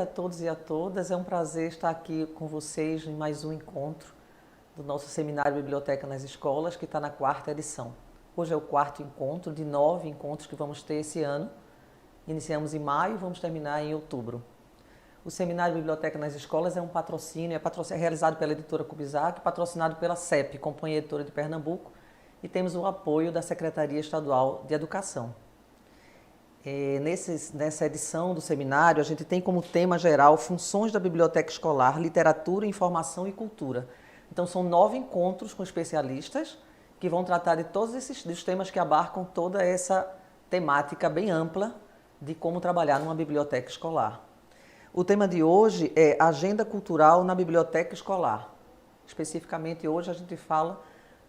todos e a todas. É um prazer estar aqui com vocês em mais um encontro do nosso seminário Biblioteca nas Escolas, que está na 4ª edição. Hoje é o 4º encontro de 9 encontros que vamos ter esse ano. Iniciamos em maio e vamos terminar em outubro. O seminário Biblioteca nas Escolas é um patrocínio, é realizado pela editora Kubizak, patrocinado pela CEP, Companhia Editora de Pernambuco, e temos o apoio da Secretaria Estadual de Educação. Nessa edição do seminário, a gente tem como tema geral funções da biblioteca escolar, literatura, informação e cultura. Então, são 9 encontros com especialistas que vão tratar de todos dos temas que abarcam toda essa temática bem ampla de como trabalhar numa biblioteca escolar. O tema de hoje é Agenda Cultural na Biblioteca Escolar. Especificamente, hoje a gente fala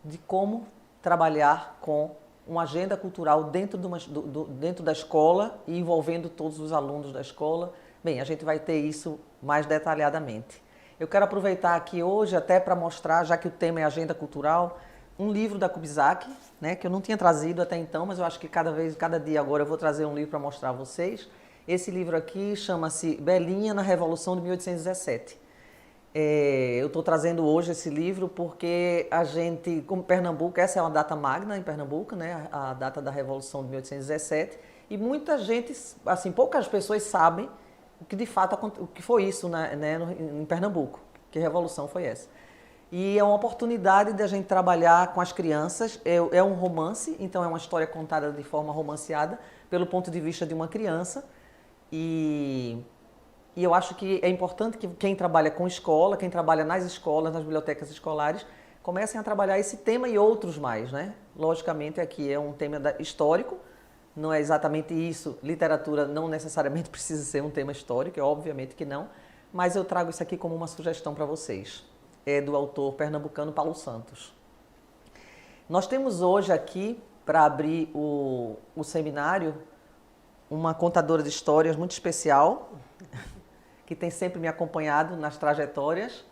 de como trabalhar com uma agenda cultural dentro da escola e envolvendo todos os alunos da escola. Bem, a gente vai ter isso mais detalhadamente. Eu quero aproveitar aqui hoje até para mostrar, já que o tema é agenda cultural, um livro da Kubizak, né, que eu não tinha trazido até então, mas eu acho que cada dia agora eu vou trazer um livro para mostrar a vocês. Esse livro aqui chama-se Belinha na Revolução de 1817. Eu estou trazendo hoje esse livro porque a gente, como Pernambuco, essa é uma data magna em Pernambuco, né, a data da Revolução de 1817, e muita gente, assim, poucas pessoas sabem o que de fato o que foi isso, né, em Pernambuco, que revolução foi essa. E é uma oportunidade de a gente trabalhar com as crianças, é um romance, então é uma história contada de forma romanceada, pelo ponto de vista de uma criança, e eu acho que é importante que quem trabalha com escola, quem trabalha nas escolas, nas bibliotecas escolares, comecem a trabalhar esse tema e outros mais, né? Logicamente, aqui é um tema histórico, não é exatamente isso. Literatura não necessariamente precisa ser um tema histórico, é obviamente que não, mas eu trago isso aqui como uma sugestão para vocês. É do autor pernambucano Paulo Santos. Nós temos hoje aqui, para abrir o seminário, uma contadora de histórias muito especial, que tem sempre me acompanhado nas trajetórias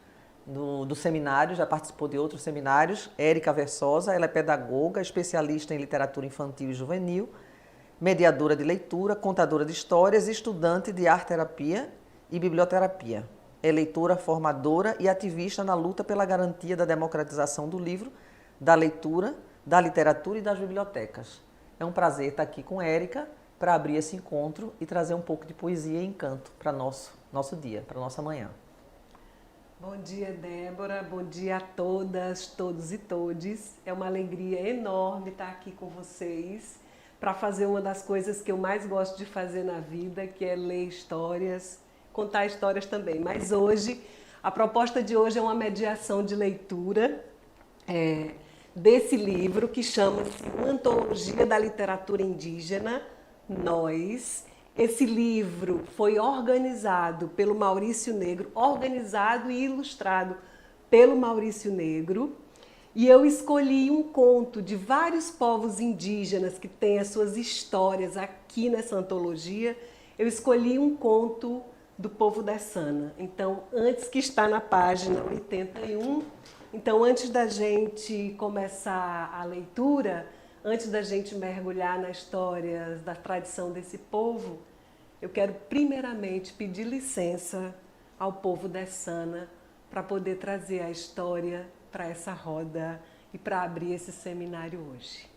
do seminário, já participou de outros seminários, Érica Versosa. Ela é pedagoga, especialista em literatura infantil e juvenil, mediadora de leitura, contadora de histórias, estudante de arte-terapia e biblioterapia. É leitora, formadora e ativista na luta pela garantia da democratização do livro, da leitura, da literatura e das bibliotecas. É um prazer estar aqui com Érica para abrir esse encontro e trazer um pouco de poesia e encanto para nosso dia, para nossa manhã. Bom dia, Débora. Bom dia a todas, todos e todes. É uma alegria enorme estar aqui com vocês para fazer uma das coisas que eu mais gosto de fazer na vida, que é ler histórias, contar histórias também. Mas hoje, a proposta de hoje é uma mediação de leitura desse livro que chama-se Uma Antologia da Literatura Indígena, Nós. Esse livro foi organizado pelo Maurício Negro, organizado e ilustrado pelo Maurício Negro, e eu escolhi um conto de vários povos indígenas que têm as suas histórias aqui nessa antologia. Eu escolhi um conto do povo da Sana. Então, antes, que está na página 81, então antes da gente começar a leitura, antes da gente mergulhar na história da tradição desse povo, eu quero primeiramente pedir licença ao povo da Sana para poder trazer a história para essa roda e para abrir esse seminário hoje.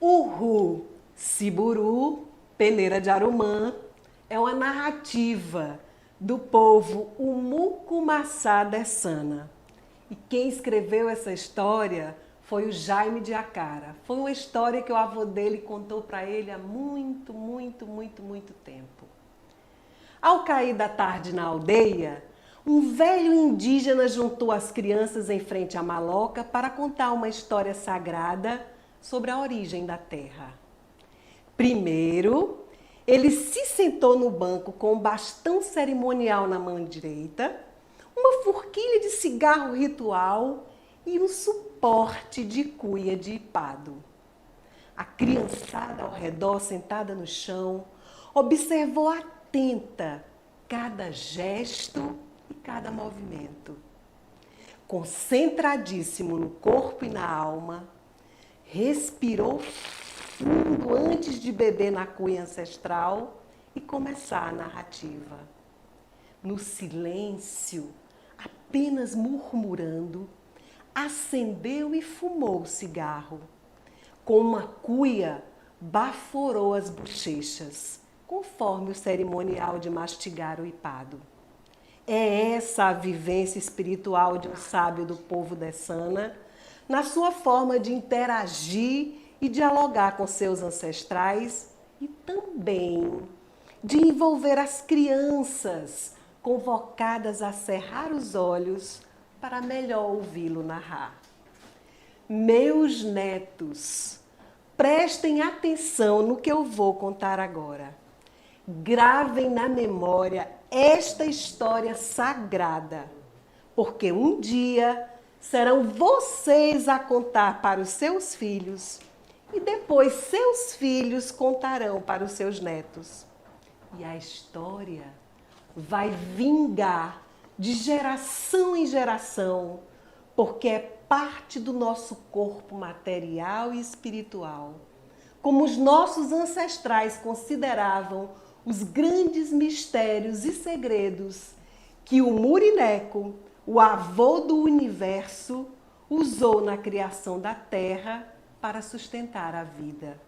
Uhu, Siburu, Peneira de Arumã, é uma narrativa do povo Umucumaçá Dessana. E quem escreveu essa história foi o Jaime de Acara. Foi uma história que o avô dele contou para ele há muito tempo. Ao cair da tarde na aldeia, um velho indígena juntou as crianças em frente à maloca para contar uma história sagrada sobre a origem da terra. Primeiro, ele se sentou no banco com um bastão cerimonial na mão direita, uma forquilha de cigarro ritual e um suporte de cuia de ipado. A criançada ao redor, sentada no chão, observou atenta cada gesto e cada movimento. Concentradíssimo no corpo e na alma, respirou fundo antes de beber na cuia ancestral e começar a narrativa. No silêncio, apenas murmurando, acendeu e fumou o cigarro. Com uma cuia, baforou as bochechas, conforme o cerimonial de mastigar o ipado. É essa a vivência espiritual de um sábio do povo dessana, na sua forma de interagir e dialogar com seus ancestrais e também de envolver as crianças, convocadas a cerrar os olhos para melhor ouvi-lo narrar. Meus netos, prestem atenção no que eu vou contar agora. Gravem na memória esta história sagrada, porque um dia serão vocês a contar para os seus filhos e depois seus filhos contarão para os seus netos. E a história vai vingar de geração em geração, porque é parte do nosso corpo material e espiritual, como os nossos ancestrais consideravam os grandes mistérios e segredos que o Murineco, o avô do universo, usou na criação da Terra para sustentar a vida.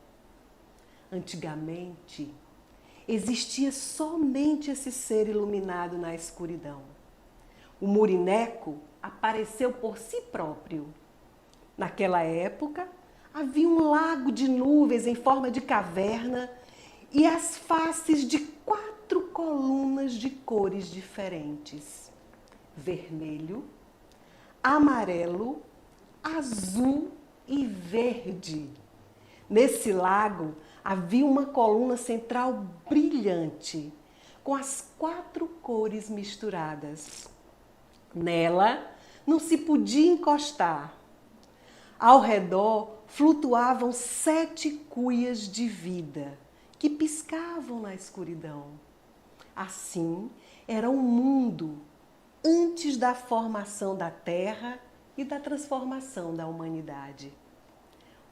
Antigamente, existia somente esse ser iluminado na escuridão. O Murineco apareceu por si próprio. Naquela época, havia um lago de nuvens em forma de caverna e as faces de 4 colunas de cores diferentes: vermelho, amarelo, azul e verde. Nesse lago havia uma coluna central brilhante, com as 4 cores misturadas. Nela não se podia encostar. Ao redor flutuavam 7 cuias de vida, que piscavam na escuridão. Assim era o mundo antes da formação da Terra e da transformação da humanidade.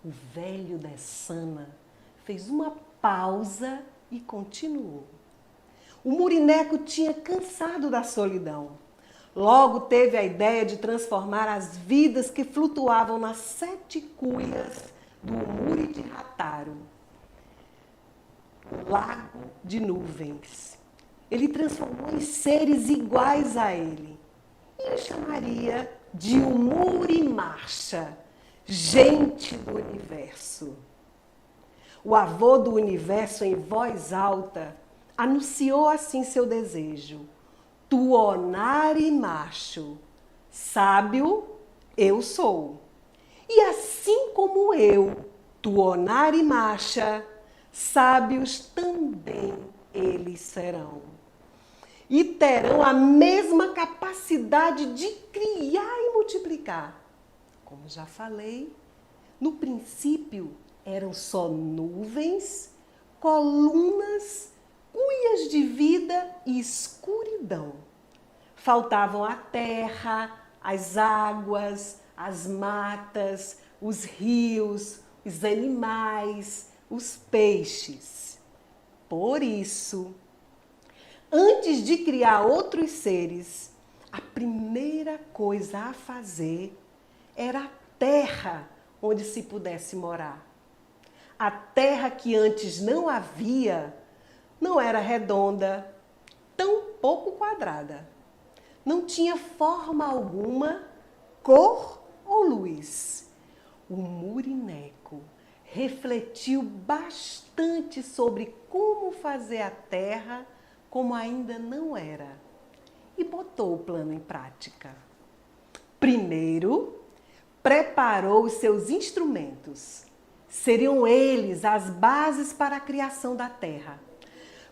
O velho Dessana fez uma pausa e continuou. O Murineco tinha cansado da solidão. Logo teve a ideia de transformar as vidas que flutuavam nas 7 cuias do Muri de Rataro, o lago de nuvens. Ele transformou em seres iguais a ele e o chamaria de Umuri-Marcha, gente do universo. O avô do universo, em voz alta, anunciou assim seu desejo: Tuonari Macho, sábio eu sou. E assim como eu, Tuonari Macha, sábios também eles serão. E terão a mesma capacidade de criar e multiplicar. Como já falei, no princípio eram só nuvens, colunas, cuias de vida e escuridão. Faltavam a terra, as águas, as matas, os rios, os animais, os peixes. Por isso, antes de criar outros seres, a primeira coisa a fazer era a terra onde se pudesse morar. A terra que antes não havia não era redonda, tampouco quadrada. Não tinha forma alguma, cor ou luz. O Murineco refletiu bastante sobre como fazer a terra como ainda não era e botou o plano em prática. Primeiro, preparou os seus instrumentos. Seriam eles as bases para a criação da terra.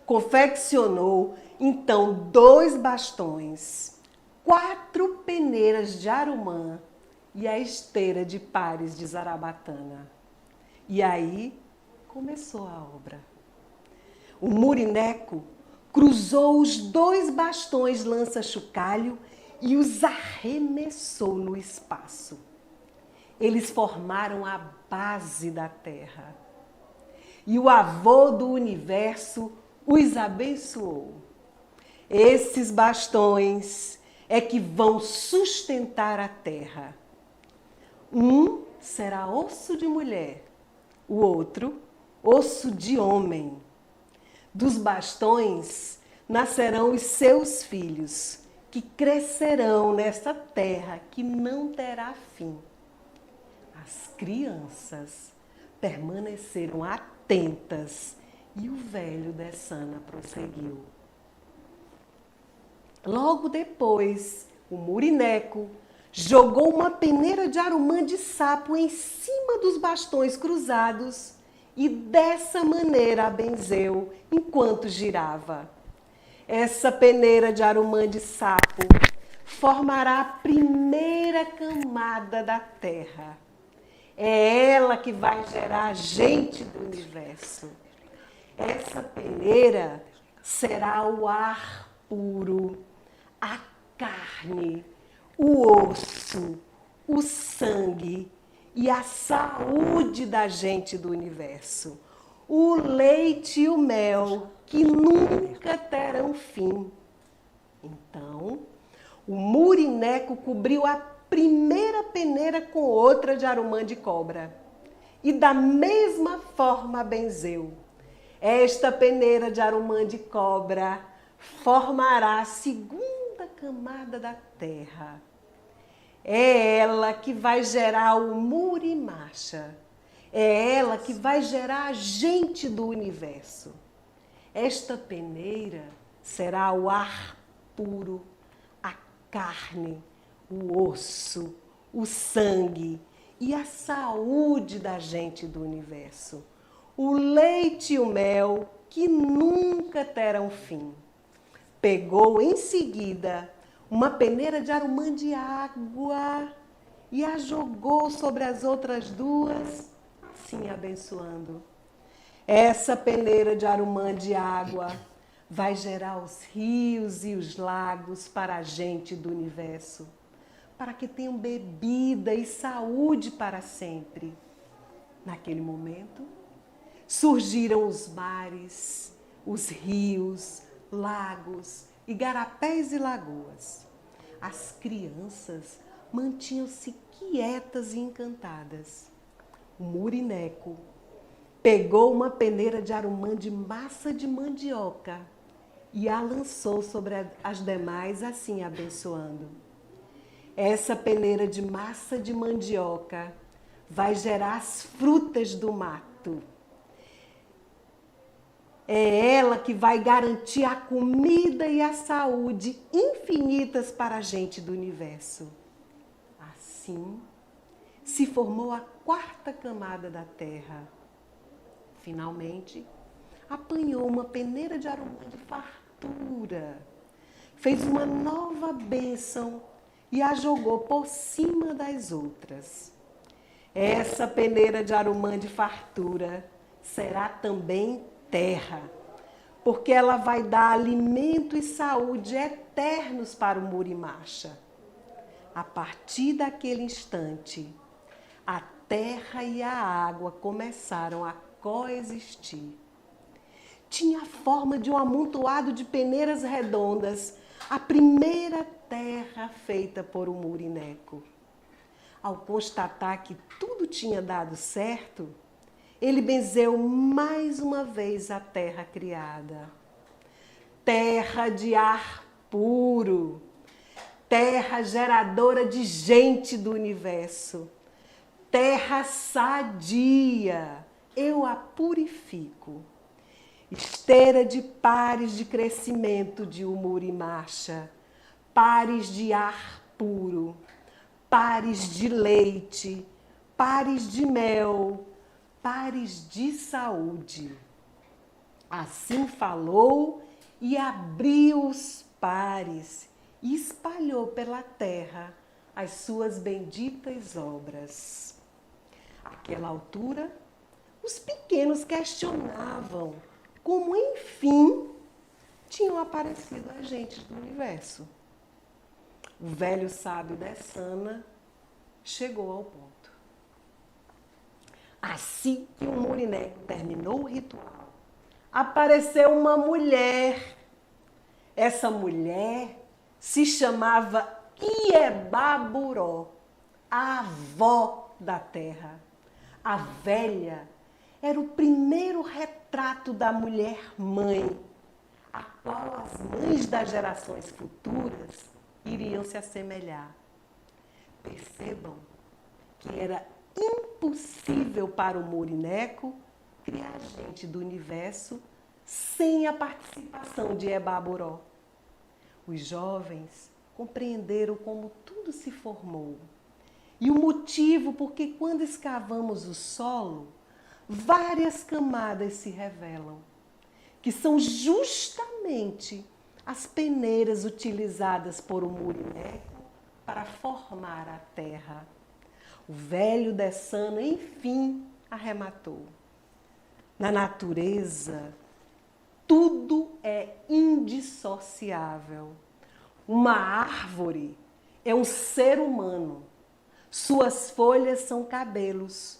Confeccionou, então, 2 bastões, 4 peneiras de arumã e a esteira de pares de zarabatana. E aí começou a obra. O Murineco cruzou os 2 bastões lança-chocalho e os arremessou no espaço. Eles formaram a base da Terra. E o avô do universo os abençoou. Esses bastões é que vão sustentar a Terra. Um será osso de mulher, o outro osso de homem. Dos bastões nascerão os seus filhos, que crescerão nesta terra que não terá fim. As crianças permaneceram atentas e o velho Dessana prosseguiu. Logo depois, o Murineco jogou uma peneira de arumã de sapo em cima dos bastões cruzados e dessa maneira a benzeu enquanto girava. Essa peneira de arumã de sapo formará a primeira camada da Terra. É ela que vai gerar a gente do universo. Essa peneira será o ar puro, a carne, o osso, o sangue e a saúde da gente do universo. O leite e o mel que nunca terão fim. Então, o Murineco cobriu a primeira peneira com outra de arumã de cobra. E da mesma forma benzeu. Esta peneira de arumã de cobra formará a segunda camada da terra. É ela que vai gerar o Murimacha. É ela que vai gerar a gente do universo. Esta peneira será o ar puro, a carne, o osso, o sangue e a saúde da gente do universo. O leite e o mel que nunca terão fim. Pegou em seguida uma peneira de arumã de água e a jogou sobre as outras 2, assim abençoando. Essa peneira de arumã de água vai gerar os rios e os lagos para a gente do universo, para que tenham bebida e saúde para sempre. Naquele momento, surgiram os mares, os rios, lagos, igarapés e lagoas. As crianças mantinham-se quietas e encantadas. O Murineco pegou uma peneira de arumã de massa de mandioca e a lançou sobre as demais, assim abençoando. Essa peneira de massa de mandioca vai gerar as frutas do mato. É ela que vai garantir a comida e a saúde infinitas para a gente do universo. Assim, se formou a 4ª camada da Terra. Finalmente, apanhou uma peneira de arumã de fartura, fez uma nova bênção e a jogou por cima das outras. Essa peneira de arumã de fartura será também terra, porque ela vai dar alimento e saúde eternos para o Murimacha. A partir daquele instante, a terra e a água começaram a coexistir. Tinha a forma de um amontoado de peneiras redondas, a primeira terra feita por um Murineco. Ao constatar que tudo tinha dado certo, ele benzeu mais uma vez a terra criada. Terra de ar puro, terra geradora de gente do universo, terra sadia, eu a purifico. Esteira de pares de crescimento de Murimacha, pares de ar puro, pares de leite, pares de mel, pares de saúde. Assim falou e abriu os pares e espalhou pela terra as suas benditas obras. Àquela altura, os pequenos questionavam como, enfim, tinham aparecido agentes do universo. O velho sábio Dessana chegou ao ponto. Assim que o Murineco terminou o ritual, apareceu uma mulher. Essa mulher se chamava Iebaburó, a avó da terra. A velha era o primeiro retrato da mulher-mãe, a qual as mães das gerações futuras iriam se assemelhar. Percebam que era impossível para o Murineco criar gente do universo sem a participação de Iebaburó. Os jovens compreenderam como tudo se formou e o motivo por que, quando escavamos o solo, várias camadas se revelam, que são justamente as peneiras utilizadas por o Murineco para formar a terra. O velho Dessana, enfim, arrematou. Na natureza, tudo é indissociável. Uma árvore é um ser humano. Suas folhas são cabelos.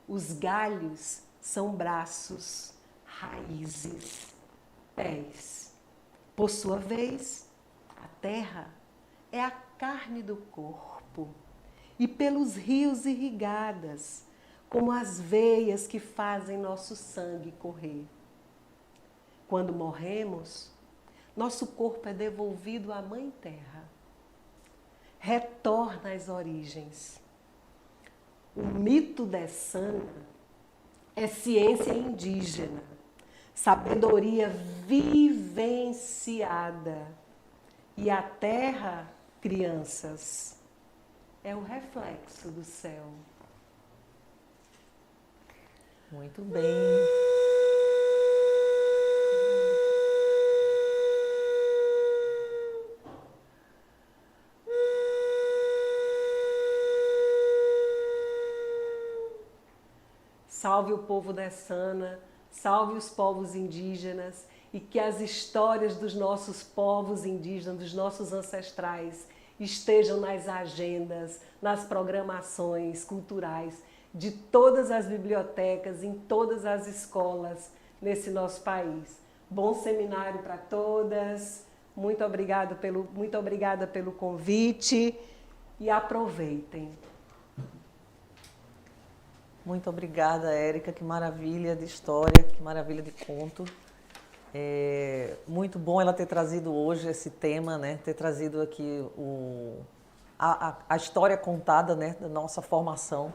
Os galhos são braços, raízes, pés. Por sua vez, a terra é a carne do corpo. E pelos rios irrigadas, como as veias que fazem nosso sangue correr. Quando morremos, nosso corpo é devolvido à Mãe Terra. Retorna às origens. O mito Dessana é ciência indígena, sabedoria vivenciada. E a terra, crianças, é o reflexo do céu. Muito bem. Salve o povo Dessana, salve os povos indígenas e que as histórias dos nossos povos indígenas, dos nossos ancestrais, estejam nas agendas, nas programações culturais de todas as bibliotecas, em todas as escolas nesse nosso país. Bom seminário para todas, muito obrigada pelo convite e aproveitem. Muito obrigada, Érica, que maravilha de história, que maravilha de conto. Muito bom ela ter trazido hoje esse tema, né? Ter trazido aqui a história contada, né? Da nossa formação,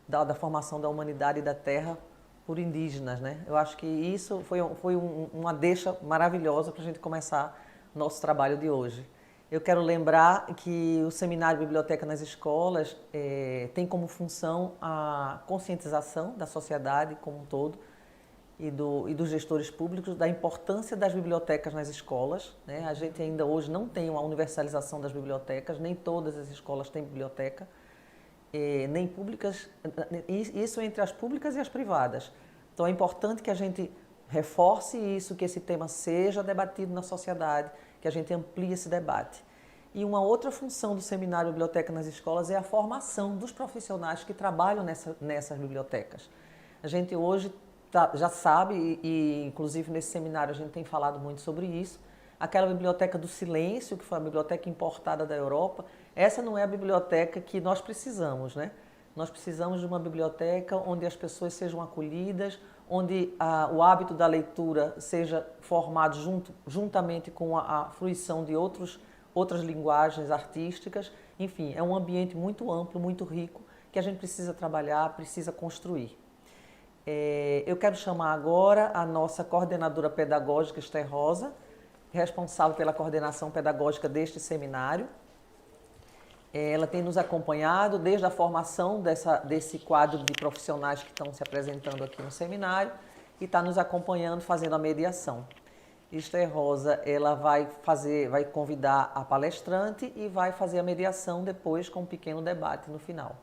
da formação da humanidade e da Terra por indígenas, né? Eu acho que isso foi uma deixa maravilhosa para a gente começar nosso trabalho de hoje. Eu quero lembrar que o Seminário Biblioteca nas Escolas tem como função a conscientização da sociedade como um todo e dos gestores públicos da importância das bibliotecas nas escolas, né? A gente ainda hoje não tem uma universalização das bibliotecas, nem todas as escolas têm biblioteca, nem públicas, isso entre as públicas e as privadas. Então é importante que a gente reforce isso, que esse tema seja debatido na sociedade, que a gente amplie esse debate. E uma outra função do Seminário Biblioteca nas Escolas é a formação dos profissionais que trabalham nessas bibliotecas. A gente hoje já sabe, e inclusive nesse seminário a gente tem falado muito sobre isso, aquela biblioteca do silêncio, que foi a biblioteca importada da Europa, essa não é a biblioteca que nós precisamos, né? Nós precisamos de uma biblioteca onde as pessoas sejam acolhidas, onde o hábito da leitura seja formado juntamente com a fruição de outras linguagens artísticas. Enfim, é um ambiente muito amplo, muito rico, que a gente precisa trabalhar, precisa construir. Eu quero chamar agora a nossa coordenadora pedagógica, Esther Rosa, responsável pela coordenação pedagógica deste seminário. Ela tem nos acompanhado desde a formação desse quadro de profissionais que estão se apresentando aqui no seminário e está nos acompanhando, fazendo a mediação. Esther Rosa, ela vai convidar a palestrante e vai fazer a mediação depois com um pequeno debate no final.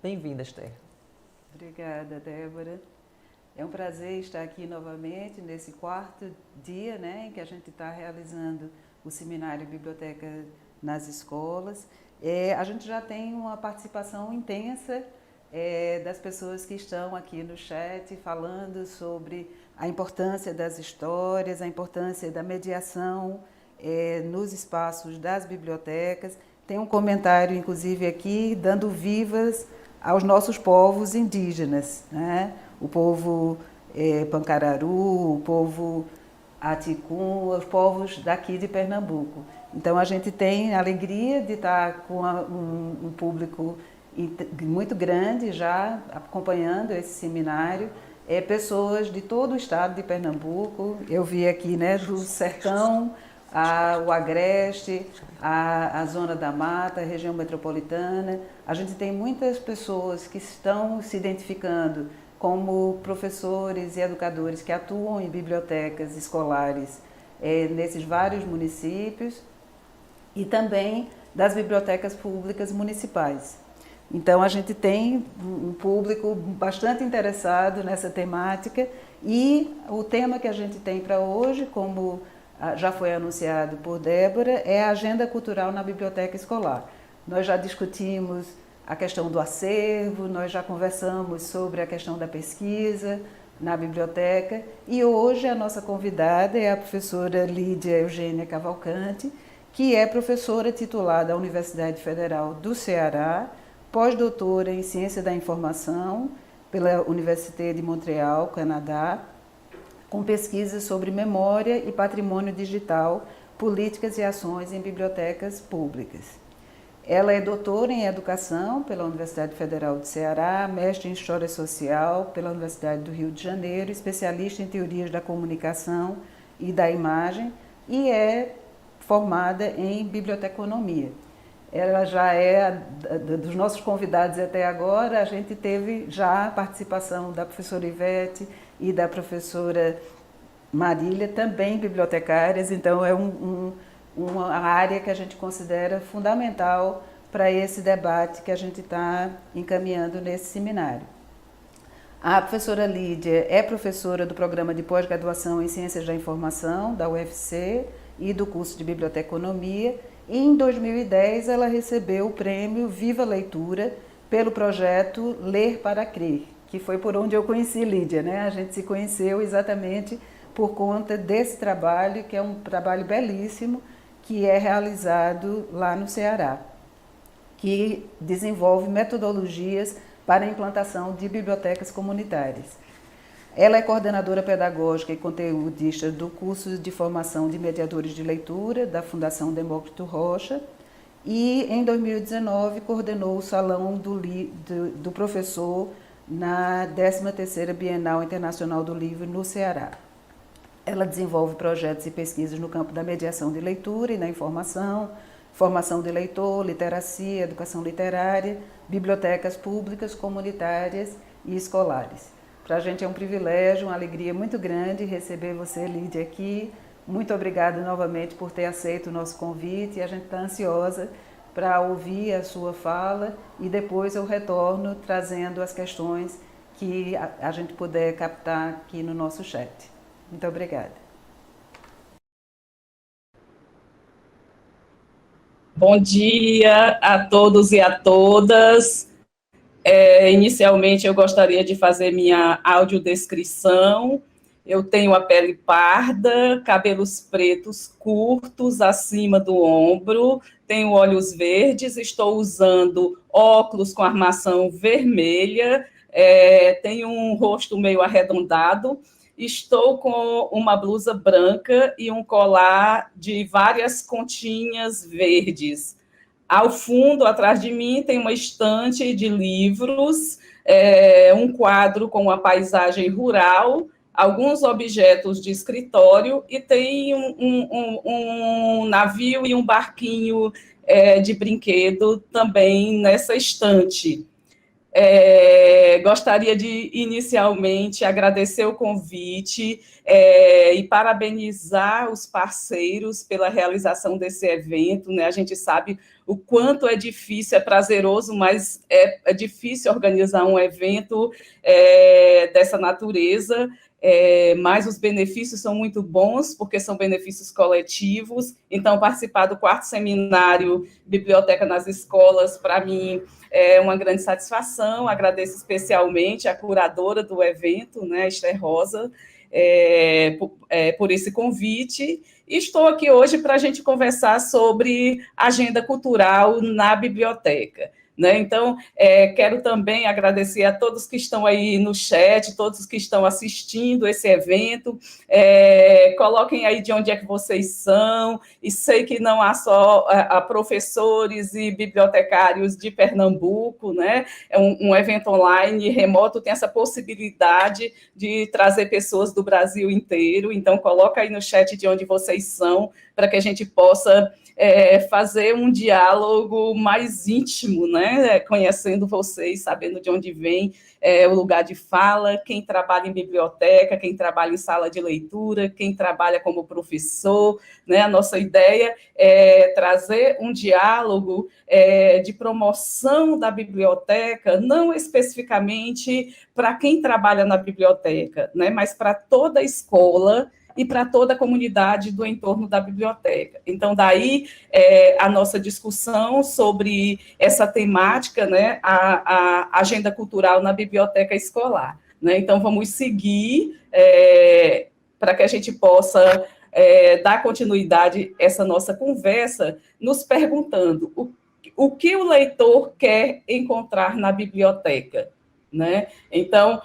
Bem-vinda, Esther. Obrigada, Débora. É um prazer estar aqui novamente nesse quarto dia, né, em que a gente está realizando o seminário Biblioteca nas Escolas. A gente já tem uma participação intensa das pessoas que estão aqui no chat falando sobre a importância das histórias, a importância da mediação nos espaços das bibliotecas. Tem um comentário, inclusive, aqui, dando vivas aos nossos povos indígenas, né? O povo Pancararu, o povo Aticum, os povos daqui de Pernambuco. Então, a gente tem a alegria de estar com um público muito grande já acompanhando esse seminário, pessoas de todo o estado de Pernambuco. Eu vi aqui, né, do sertão, o Agreste, a Zona da Mata, a região metropolitana. A gente tem muitas pessoas que estão se identificando como professores e educadores que atuam em bibliotecas escolares nesses vários municípios e também das bibliotecas públicas municipais. Então, a gente tem um público bastante interessado nessa temática e o tema que a gente tem para hoje, como já foi anunciado por Débora, é a Agenda Cultural na Biblioteca Escolar. Nós já discutimos a questão do acervo, nós já conversamos sobre a questão da pesquisa na biblioteca e hoje a nossa convidada é a professora Lídia Eugênia Cavalcante, que é professora titular da Universidade Federal do Ceará, pós-doutora em Ciência da Informação pela Université de Montreal, Canadá, com pesquisas sobre memória e patrimônio digital, políticas e ações em bibliotecas públicas. Ela é doutora em Educação pela Universidade Federal do Ceará, mestre em História Social pela Universidade do Rio de Janeiro, especialista em Teorias da Comunicação e da Imagem e é formada em Biblioteconomia. Ela já dos nossos convidados até agora, a gente teve já a participação da professora Ivete e da professora Marília, também bibliotecárias, então é uma área que a gente considera fundamental para esse debate que a gente está encaminhando nesse seminário. A professora Lídia é professora do programa de pós-graduação em Ciências da Informação, da UFC, e do curso de Biblioteconomia, e em 2010 ela recebeu o prêmio Viva Leitura pelo projeto Ler para Crer, que foi por onde eu conheci Lídia, né? A gente se conheceu exatamente por conta desse trabalho, que é um trabalho belíssimo, que é realizado lá no Ceará, que desenvolve metodologias para a implantação de bibliotecas comunitárias. Ela é coordenadora pedagógica e conteudista do curso de formação de mediadores de leitura da Fundação Demócrito Rocha e, em 2019, coordenou o Salão do Professor na 13ª Bienal Internacional do Livro no Ceará. Ela desenvolve projetos e pesquisas no campo da mediação de leitura e da informação, formação de leitor, literacia, educação literária, bibliotecas públicas, comunitárias e escolares. Para a gente é um privilégio, uma alegria muito grande receber você, Lídia, aqui. Muito obrigada novamente por ter aceito o nosso convite e a gente está ansiosa para ouvir a sua fala e depois eu retorno trazendo as questões que a gente puder captar aqui no nosso chat. Muito obrigada. Bom dia a todos e a todas. Inicialmente, eu gostaria de fazer minha audiodescrição. Eu tenho a pele parda, cabelos pretos curtos acima do ombro, tenho olhos verdes, estou usando óculos com armação vermelha, tenho um rosto meio arredondado, estou com uma blusa branca e um colar de várias continhas verdes. Ao fundo, atrás de mim, tem uma estante de livros, um quadro com uma paisagem rural, alguns objetos de escritório e tem um navio e um barquinho de brinquedo também nessa estante. Gostaria de, inicialmente, agradecer o convite e parabenizar os parceiros pela realização desse evento, né? A gente sabe o quanto é difícil, é prazeroso, mas é difícil organizar um evento dessa natureza, mas os benefícios são muito bons, porque são benefícios coletivos. Então, participar do 4º seminário Biblioteca nas Escolas, para mim, é uma grande satisfação. Agradeço especialmente a curadora do evento, né, Esther Rosa, por esse convite. E estou aqui hoje para a gente conversar sobre agenda cultural na biblioteca, né? Então, quero também agradecer a todos que estão aí no chat, todos que estão assistindo esse evento. Coloquem aí de onde é que vocês são, e sei que não há só professores e bibliotecários de Pernambuco, né? É um evento online, remoto, tem essa possibilidade de trazer pessoas do Brasil inteiro. Então, coloca aí no chat de onde vocês são, para que a gente possa fazer um diálogo mais íntimo, né? Conhecendo vocês, sabendo de onde vem o lugar de fala, quem trabalha em biblioteca, quem trabalha em sala de leitura, quem trabalha como professor, né? A nossa ideia é trazer um diálogo de promoção da biblioteca, não especificamente para quem trabalha na biblioteca, né? Mas para toda a escola e para toda a comunidade do entorno da biblioteca. Então, daí a nossa discussão sobre essa temática, né, a agenda cultural na biblioteca escolar, né? Então, vamos seguir para que a gente possa dar continuidade a essa nossa conversa, nos perguntando o que o leitor quer encontrar na biblioteca, né? Então,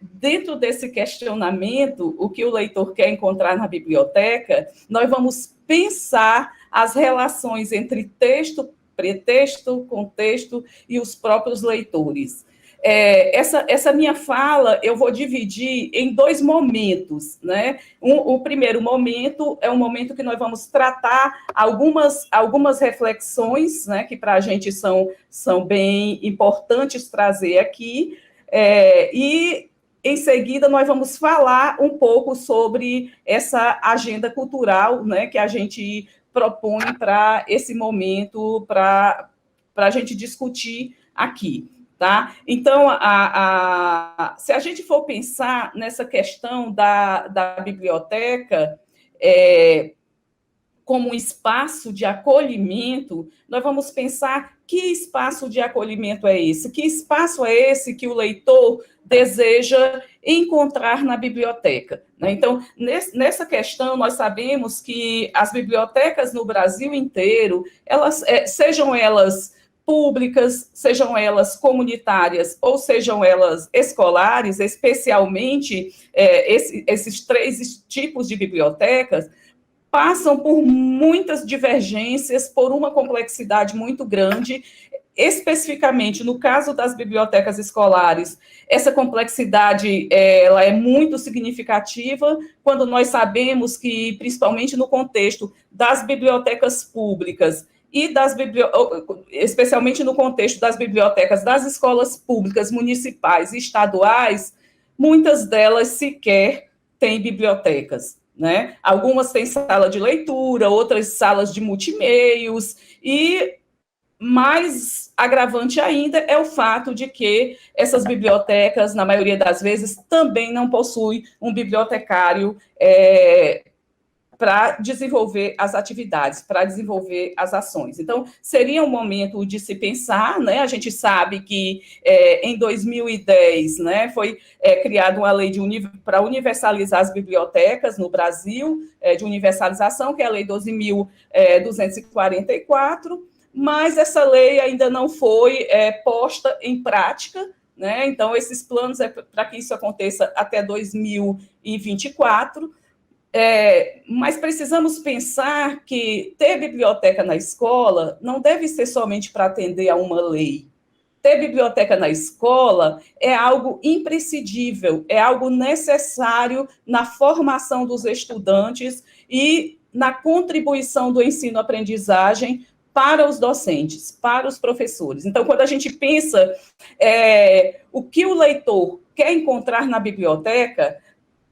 dentro desse questionamento, o que o leitor quer encontrar na biblioteca, nós vamos pensar as relações entre texto, pretexto, contexto e os próprios leitores. Essa minha fala eu vou dividir em 2 momentos, né? O primeiro momento é um momento que nós vamos tratar algumas reflexões, né, que para a gente são bem importantes trazer aqui, e em seguida nós vamos falar um pouco sobre essa agenda cultural, né, que a gente propõe para esse momento, para a gente discutir aqui. Tá? Então, se a gente for pensar nessa questão da biblioteca como um espaço de acolhimento, nós vamos pensar que espaço de acolhimento é esse? Que espaço é esse que o leitor deseja encontrar na biblioteca, né? Então, nessa questão, nós sabemos que as bibliotecas no Brasil inteiro, sejam elas públicas, sejam elas comunitárias ou sejam elas escolares, especialmente esses 3 tipos de bibliotecas, passam por muitas divergências, por uma complexidade muito grande. Especificamente, no caso das bibliotecas escolares, essa complexidade ela é muito significativa, quando nós sabemos que, principalmente no contexto das bibliotecas públicas, e especialmente no contexto das bibliotecas das escolas públicas, municipais e estaduais, muitas delas sequer têm bibliotecas, né? Algumas têm sala de leitura, outras salas de multimeios, e mais agravante ainda é o fato de que essas bibliotecas, na maioria das vezes, também não possuem um bibliotecário para desenvolver as atividades, para desenvolver as ações. Então, seria um momento de se pensar, né? A gente sabe que em 2010, né, foi criada uma lei para universalizar as bibliotecas no Brasil, de universalização, que é a Lei 12.244, mas essa lei ainda não foi posta em prática, né? Então, esses planos para que isso aconteça até 2024, mas precisamos pensar que ter biblioteca na escola não deve ser somente para atender a uma lei. Ter biblioteca na escola é algo imprescindível, é algo necessário na formação dos estudantes e na contribuição do ensino-aprendizagem para os docentes, para os professores. Então, quando a gente pensa o que o leitor quer encontrar na biblioteca,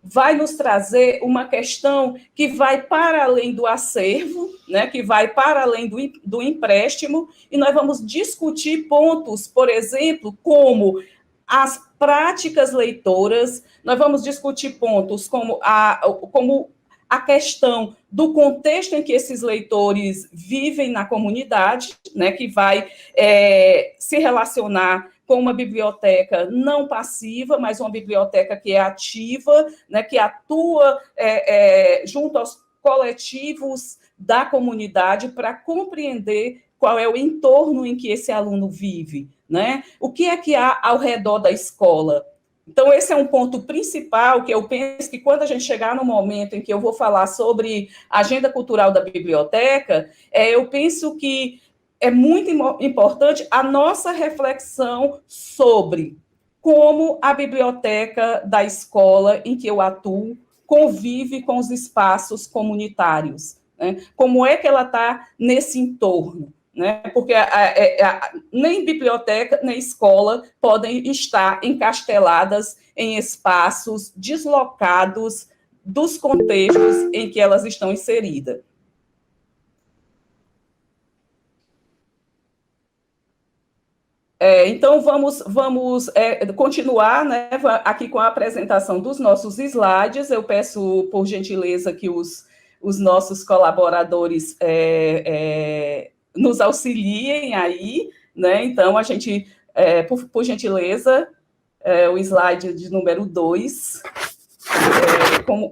vai nos trazer uma questão que vai para além do acervo, né, que vai para além do empréstimo, e nós vamos discutir pontos, por exemplo, como as práticas leitoras, nós vamos discutir pontos como a questão do contexto em que esses leitores vivem na comunidade, né, que vai se relacionar com uma biblioteca não passiva, mas uma biblioteca que é ativa, né, que atua junto aos coletivos da comunidade para compreender qual é o entorno em que esse aluno vive, né? O que é que há ao redor da escola? Então, esse é um ponto principal que eu penso que quando a gente chegar no momento em que eu vou falar sobre a agenda cultural da biblioteca, eu penso que é muito importante a nossa reflexão sobre como a biblioteca da escola em que eu atuo convive com os espaços comunitários, né? Como é que ela está nesse entorno, né? Porque nem biblioteca, nem escola podem estar encasteladas em espaços deslocados dos contextos em que elas estão inseridas. Então, vamos continuar, né, aqui com a apresentação dos nossos slides. Eu peço, por gentileza, que os nossos colaboradores nos auxiliem aí, né? Então, a gente, por gentileza, o slide de número 2.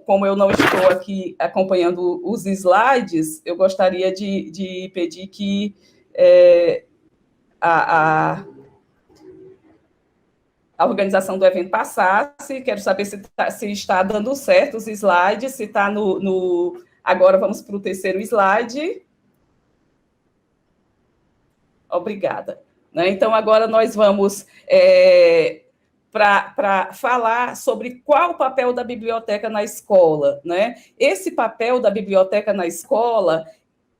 Como eu não estou aqui acompanhando os slides, eu gostaria de pedir que a organização do evento passasse. Quero saber se está dando certo os slides, se está no... Agora vamos para o terceiro slide. Obrigada. Né? Então, agora nós vamos para falar sobre qual o papel da biblioteca na escola. Né? Esse papel da biblioteca na escola,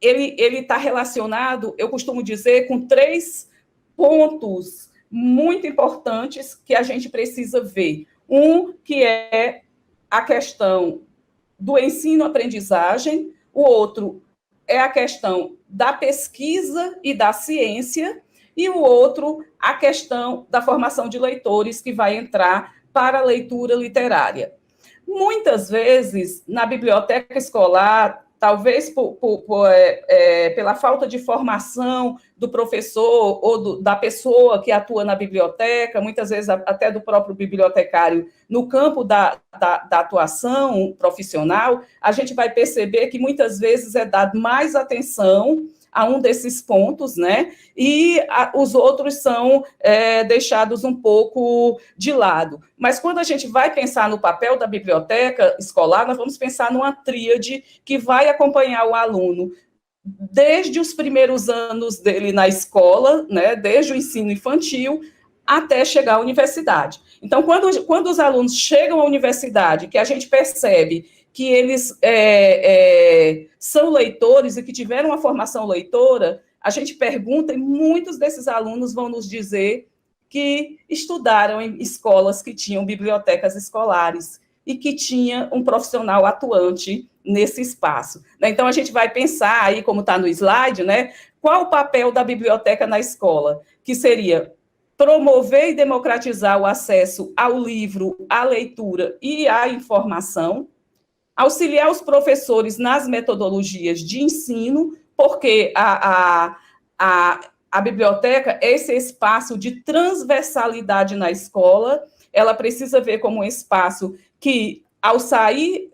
ele está relacionado, eu costumo dizer, com 3 pontos muito importantes que a gente precisa ver. Um, que é a questão do ensino-aprendizagem, o outro é a questão da pesquisa e da ciência, e o outro, a questão da formação de leitores, que vai entrar para a leitura literária. Muitas vezes, na biblioteca escolar, talvez pela falta de formação do professor ou da pessoa que atua na biblioteca, muitas vezes até do próprio bibliotecário, no campo da atuação profissional, a gente vai perceber que muitas vezes é dado mais atenção a um desses pontos, né? E os outros são deixados um pouco de lado. Mas quando a gente vai pensar no papel da biblioteca escolar, nós vamos pensar numa tríade que vai acompanhar o aluno desde os primeiros anos dele na escola, né? Desde o ensino infantil até chegar à universidade. Então, quando os alunos chegam à universidade, que a gente percebe que eles são leitores e que tiveram uma formação leitora, a gente pergunta e muitos desses alunos vão nos dizer que estudaram em escolas que tinham bibliotecas escolares e que tinha um profissional atuante nesse espaço. Então, a gente vai pensar aí, como está no slide, né, qual o papel da biblioteca na escola, que seria promover e democratizar o acesso ao livro, à leitura e à informação, auxiliar os professores nas metodologias de ensino, porque a biblioteca é esse espaço de transversalidade na escola, ela precisa ver como um espaço que, ao sair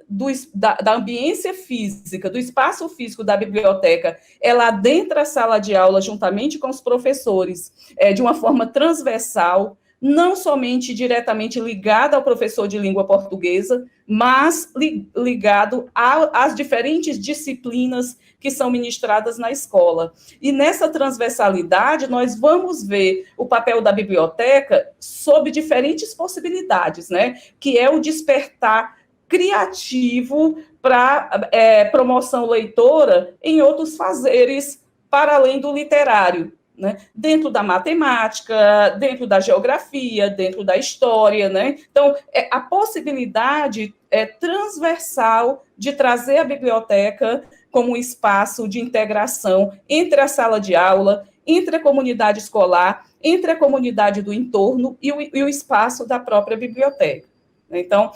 da ambiência física, do espaço físico da biblioteca, ela adentra a sala de aula juntamente com os professores, de uma forma transversal, não somente diretamente ligada ao professor de língua portuguesa, mas ligado às diferentes disciplinas que são ministradas na escola. E nessa transversalidade, nós vamos ver o papel da biblioteca sob diferentes possibilidades, né? Que é o despertar criativo para promoção leitora em outros fazeres para além do literário, né? Dentro da matemática, dentro da geografia, dentro da história, né? Então, a possibilidade transversal de trazer a biblioteca como um espaço de integração entre a sala de aula, entre a comunidade escolar, entre a comunidade do entorno e o espaço da própria biblioteca. Então,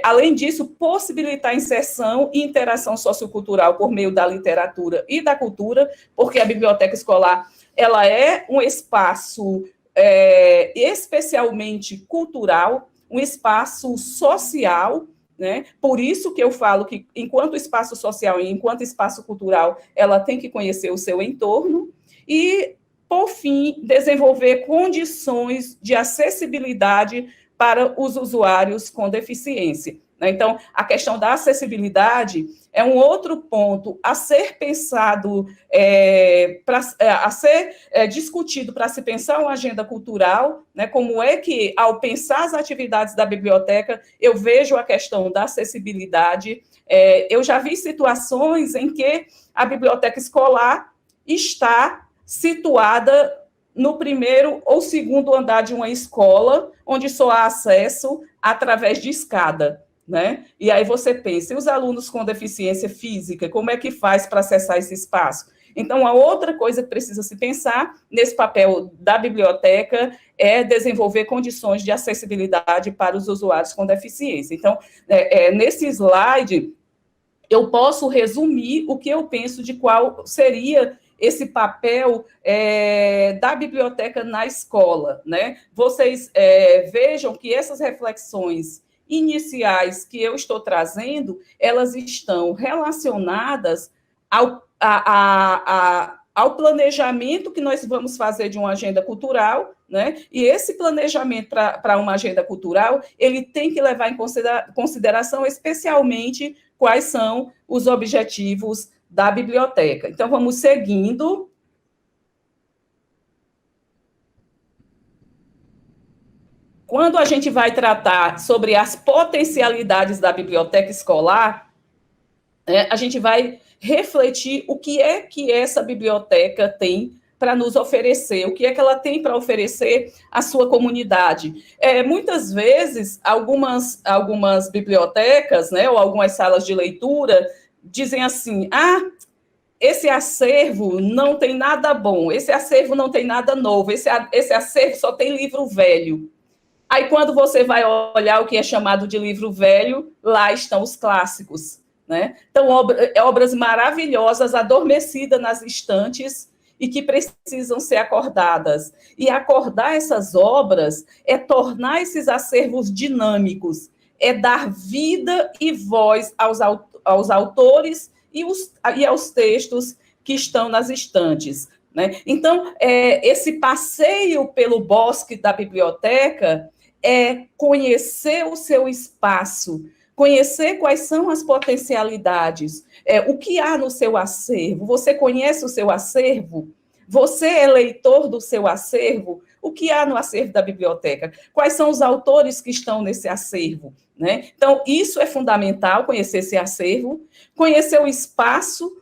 além disso, possibilitar inserção e interação sociocultural por meio da literatura e da cultura, porque a biblioteca escolar ela é um espaço especialmente cultural, um espaço social, né? Por isso que eu falo que, enquanto espaço social e enquanto espaço cultural, ela tem que conhecer o seu entorno e, por fim, desenvolver condições de acessibilidade para os usuários com deficiência. Então, a questão da acessibilidade é um outro ponto a ser pensado, a ser discutido para se pensar uma agenda cultural, né? Como é que, ao pensar as atividades da biblioteca, eu vejo a questão da acessibilidade. Eu já vi situações em que a biblioteca escolar está situada no primeiro ou segundo andar de uma escola, onde só há acesso através de escada, né? E aí você pensa, e os alunos com deficiência física, como é que faz para acessar esse espaço? Então, a outra coisa que precisa se pensar nesse papel da biblioteca é desenvolver condições de acessibilidade para os usuários com deficiência. Então, nesse slide, eu posso resumir o que eu penso de qual seria esse papel da biblioteca na escola, né? Vocês vejam que essas reflexões iniciais que eu estou trazendo, elas estão relacionadas ao planejamento que nós vamos fazer de uma agenda cultural, né? E esse planejamento para uma agenda cultural, ele tem que levar em consideração especialmente quais são os objetivos da biblioteca. Então, vamos seguindo. Quando a gente vai tratar sobre as potencialidades da biblioteca escolar, a gente vai refletir o que é que essa biblioteca tem para nos oferecer, o que é que ela tem para oferecer à sua comunidade. Muitas vezes, algumas bibliotecas, né, ou algumas salas de leitura, dizem assim, esse acervo não tem nada bom, esse acervo não tem nada novo, esse acervo só tem livro velho. Aí, quando você vai olhar o que é chamado de livro velho, lá estão os clássicos, né? Então, obras maravilhosas, adormecidas nas estantes e que precisam ser acordadas. E acordar essas obras é tornar esses acervos dinâmicos, é dar vida e voz aos autores e aos textos que estão nas estantes, né? Então, esse passeio pelo bosque da biblioteca é conhecer o seu espaço, conhecer quais são as potencialidades, o que há no seu acervo. Você conhece o seu acervo? Você é leitor do seu acervo? O que há no acervo da biblioteca? Quais são os autores que estão nesse acervo, né? Então, isso é fundamental, conhecer esse acervo, conhecer o espaço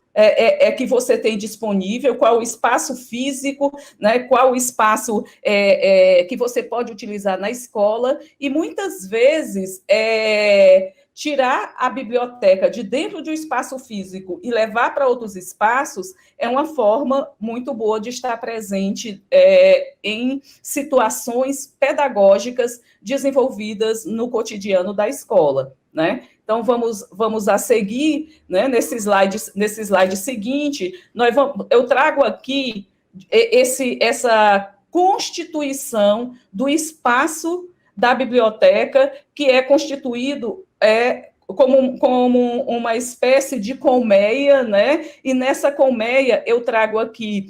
que você tem disponível, qual o espaço físico, né, qual o espaço que você pode utilizar na escola, e muitas vezes tirar a biblioteca de dentro de um espaço físico e levar para outros espaços é uma forma muito boa de estar presente em situações pedagógicas desenvolvidas no cotidiano da escola, né? Então, vamos a seguir, né, nesse slide seguinte, eu trago aqui essa constituição do espaço da biblioteca, que é constituído como uma espécie de colmeia, né? E nessa colmeia eu trago aqui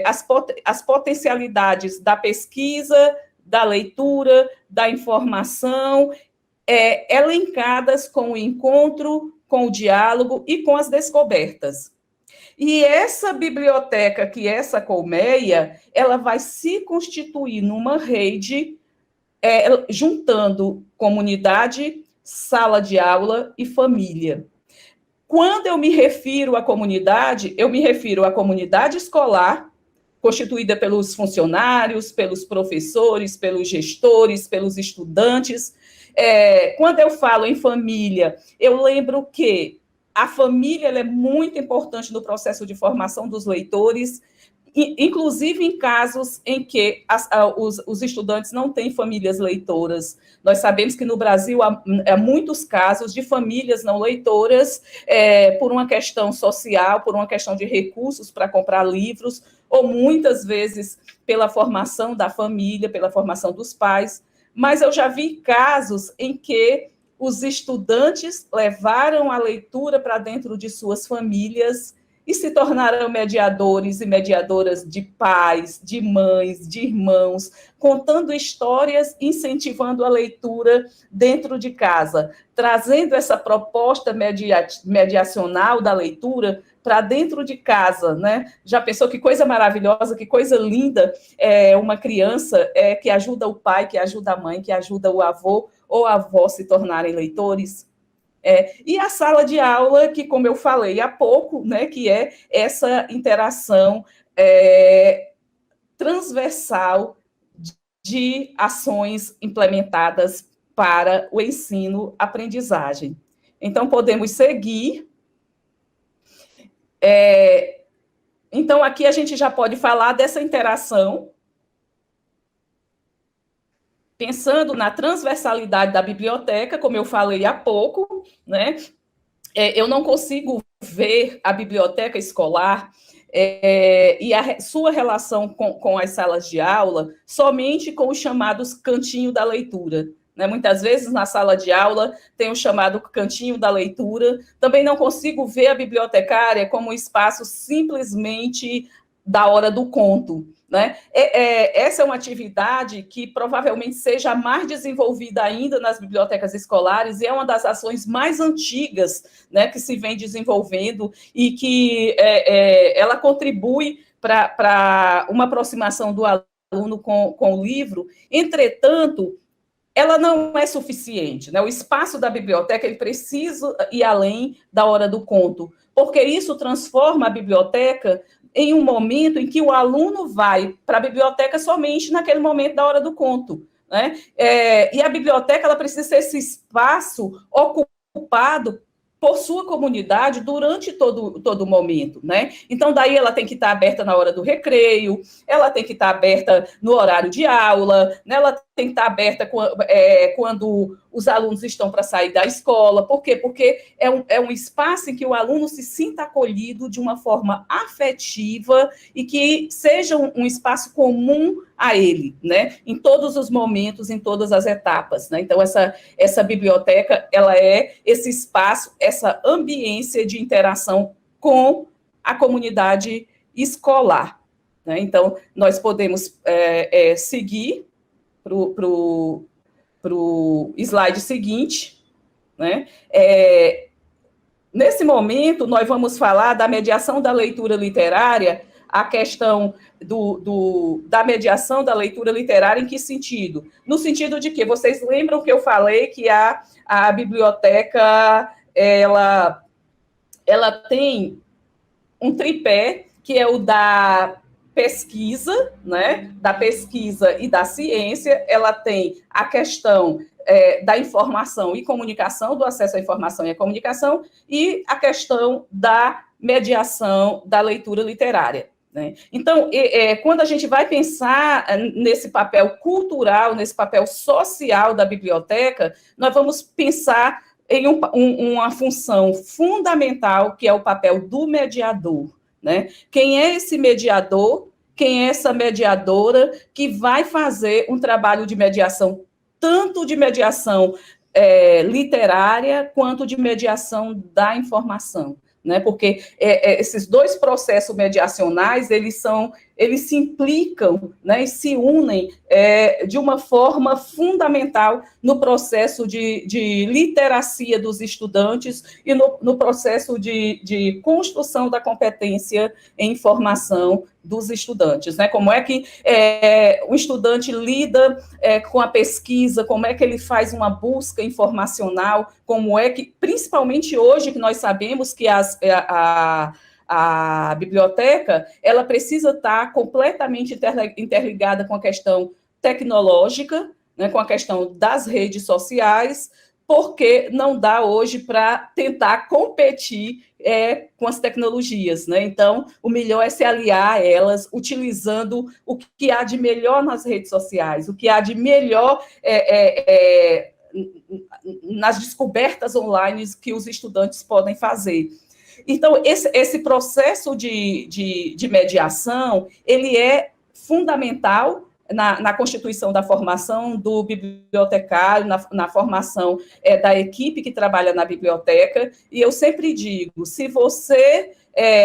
as potencialidades da pesquisa, da leitura, da informação, elencadas com o encontro, com o diálogo e com as descobertas. E essa biblioteca, que é essa colmeia, ela vai se constituir numa rede, juntando comunidade, sala de aula e família. Quando eu me refiro à comunidade, eu me refiro à comunidade escolar, constituída pelos funcionários, pelos professores, pelos gestores, pelos estudantes. Quando eu falo em família, eu lembro que a família ela é muito importante no processo de formação dos leitores, inclusive em casos em que os estudantes não têm famílias leitoras. Nós sabemos que no Brasil há muitos casos de famílias não leitoras, por uma questão social, por uma questão de recursos para comprar livros, ou muitas vezes pela formação da família, pela formação dos pais. Mas eu já vi casos em que os estudantes levaram a leitura para dentro de suas famílias e se tornaram mediadores e mediadoras de pais, de mães, de irmãos, contando histórias, incentivando a leitura dentro de casa, trazendo essa proposta mediacional da leitura para dentro de casa, né? Já pensou que coisa maravilhosa, que coisa linda uma criança que ajuda o pai, que ajuda a mãe, que ajuda o avô ou a avó se tornarem leitores? E a sala de aula, que, como eu falei há pouco, né, que é essa interação transversal de ações implementadas para o ensino-aprendizagem. Então, podemos seguir. Então, aqui a gente já pode falar dessa interação, pensando na transversalidade da biblioteca, como eu falei há pouco, né? Eu não consigo ver a biblioteca escolar e a sua relação com as salas de aula somente com os chamados cantinho da leitura. Né? Muitas vezes, na sala de aula, tem o chamado cantinho da leitura. Também não consigo ver a bibliotecária como um espaço simplesmente da hora do conto. Né? Essa é uma atividade que provavelmente seja mais desenvolvida ainda nas bibliotecas escolares e é uma das ações mais antigas, né, que se vem desenvolvendo e que ela contribui para uma aproximação do aluno com o livro. Entretanto, ela não é suficiente. Né? O espaço da biblioteca ele precisa ir além da hora do conto, porque isso transforma a biblioteca em um momento em que o aluno vai para a biblioteca somente naquele momento da hora do conto. Né? E a biblioteca ela precisa ser esse espaço ocupado por sua comunidade durante todo o momento, né? Então, daí ela tem que estar aberta na hora do recreio, ela tem que estar aberta no horário de aula, né? Ela tem que estar aberta quando os alunos estão para sair da escola. Por quê? Porque é um espaço em que o aluno se sinta acolhido de uma forma afetiva e que seja um espaço comum a ele, né? Em todos os momentos, em todas as etapas, né? Então, essa biblioteca, ela é esse espaço, essa ambiência de interação com a comunidade escolar, né? Então, nós podemos seguir para o slide seguinte, né? Nesse momento, nós vamos falar da mediação da leitura literária, a questão da mediação da leitura literária, em que sentido? No sentido de que, vocês lembram que eu falei que a biblioteca, ela tem um tripé, que é o da pesquisa, né? Da pesquisa e da ciência. Ela tem a questão da informação e comunicação, do acesso à informação e à comunicação, e a questão da mediação da leitura literária. Né? Então, quando a gente vai pensar nesse papel cultural, nesse papel social da biblioteca, nós vamos pensar em uma função fundamental, que é o papel do mediador. Né? Quem é esse mediador? Quem é essa mediadora que vai fazer um trabalho de mediação, tanto de mediação literária, quanto de mediação da informação? Né? Porque esses dois processos mediacionais, eles são eles se implicam, né, e se unem de uma forma fundamental no processo de literacia dos estudantes e no processo de construção da competência em informação dos estudantes, né? Como é que o estudante lida com a pesquisa, como é que ele faz uma busca informacional, como é que, principalmente hoje, que nós sabemos que a biblioteca, ela precisa estar completamente interligada com a questão tecnológica, né, com a questão das redes sociais, porque não dá hoje para tentar competir com as tecnologias, né? Então, o melhor é se aliar a elas, utilizando o que há de melhor nas redes sociais, o que há de melhor nas descobertas online que os estudantes podem fazer. Então, esse processo de mediação, ele é fundamental na constituição da formação do bibliotecário, na formação da equipe que trabalha na biblioteca, e eu sempre digo, se você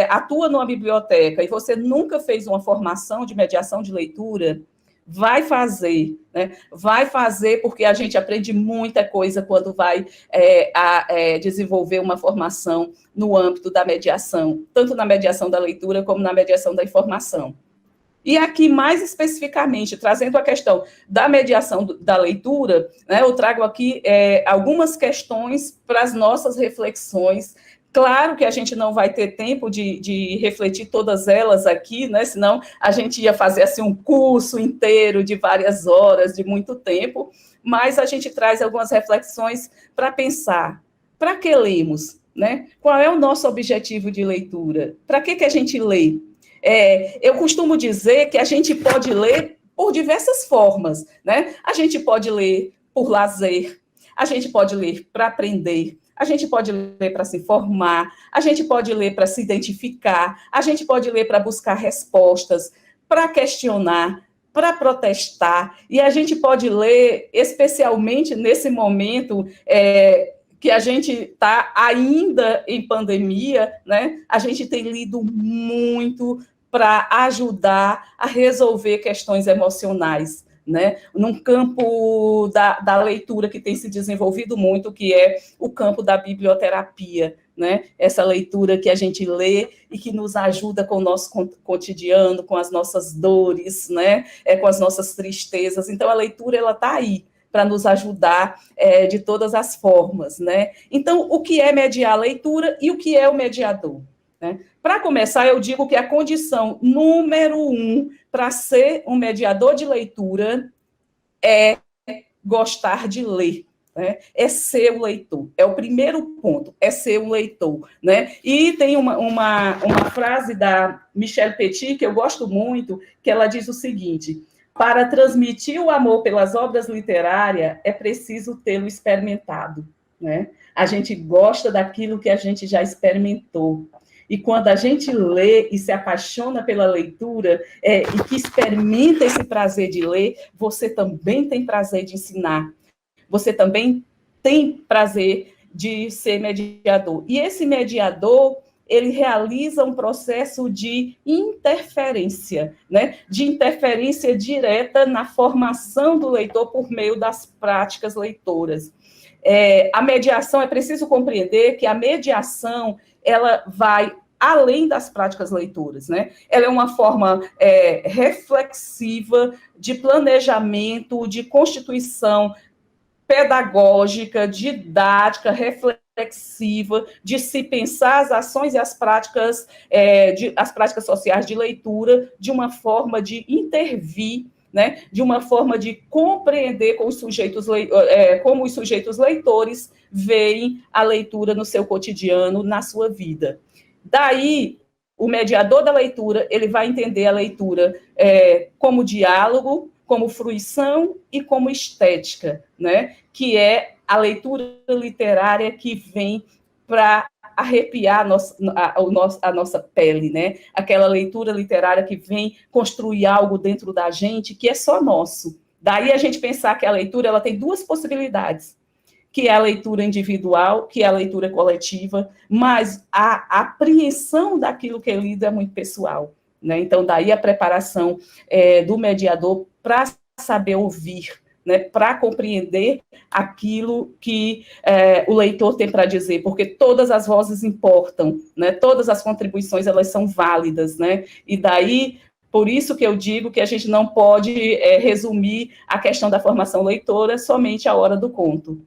atua numa biblioteca e você nunca fez uma formação de mediação de leitura, vai fazer, né? Vai fazer, porque a gente aprende muita coisa quando vai desenvolver uma formação no âmbito da mediação, tanto na mediação da leitura como na mediação da informação. E aqui, mais especificamente, trazendo a questão da mediação da leitura, né, eu trago aqui algumas questões para as nossas reflexões. Claro que a gente não vai ter tempo de refletir todas elas aqui, né? Senão a gente ia fazer assim, um curso inteiro de várias horas, de muito tempo, mas a gente traz algumas reflexões para pensar. Para que lemos? Né? Qual é o nosso objetivo de leitura? Para que a gente lê? Eu costumo dizer que a gente pode ler por diversas formas, né? A gente pode ler por lazer, a gente pode ler para aprender, a gente pode ler para se informar, a gente pode ler para se identificar, a gente pode ler para buscar respostas, para questionar, para protestar, e a gente pode ler, especialmente nesse momento que a gente está ainda em pandemia, né? A gente tem lido muito para ajudar a resolver questões emocionais, né? Num campo da leitura que tem se desenvolvido muito, que é o campo da biblioterapia, né? Essa leitura que a gente lê e que nos ajuda com o nosso cotidiano, com as nossas dores, né? Com as nossas tristezas. Então, a leitura, ela está aí para nos ajudar de todas as formas, né? Então, o que é mediar a leitura e o que é o mediador? Né? Para começar, eu digo que a condição número 1 para ser um mediador de leitura é gostar de ler, né? É ser o leitor, é o primeiro ponto, é ser um leitor, né? E tem uma frase da Michelle Petit, que eu gosto muito, que ela diz o seguinte: para transmitir o amor pelas obras literárias, é preciso tê-lo experimentado, né? A gente gosta daquilo que a gente já experimentou. E quando a gente lê e se apaixona pela leitura e que experimenta esse prazer de ler, você também tem prazer de ensinar. Você também tem prazer de ser mediador. E esse mediador, ele realiza um processo de interferência, né? De interferência direta na formação do leitor por meio das práticas leitoras. A mediação, é preciso compreender que a mediação, ela vai além das práticas leitoras, né? Ela é uma forma reflexiva de planejamento, de constituição pedagógica, didática, reflexiva, de se pensar as ações e as práticas sociais de leitura de uma forma de intervir, né, de uma forma de compreender como os sujeitos leitores veem a leitura no seu cotidiano, na sua vida. Daí, o mediador da leitura, ele vai entender a leitura como diálogo, como fruição e como estética, né, que é a leitura literária que vem para arrepiar a nossa pele, né? Aquela leitura literária que vem construir algo dentro da gente que é só nosso. Daí a gente pensar que a leitura ela tem duas possibilidades, que é a leitura individual, que é a leitura coletiva, mas a apreensão daquilo que é lido é muito pessoal. né? Então, daí a preparação do mediador para saber ouvir, né, para compreender aquilo que o leitor tem para dizer, porque todas as vozes importam, né, todas as contribuições, elas são válidas, né, e daí, por isso que eu digo que a gente não pode resumir a questão da formação leitora somente à hora do conto.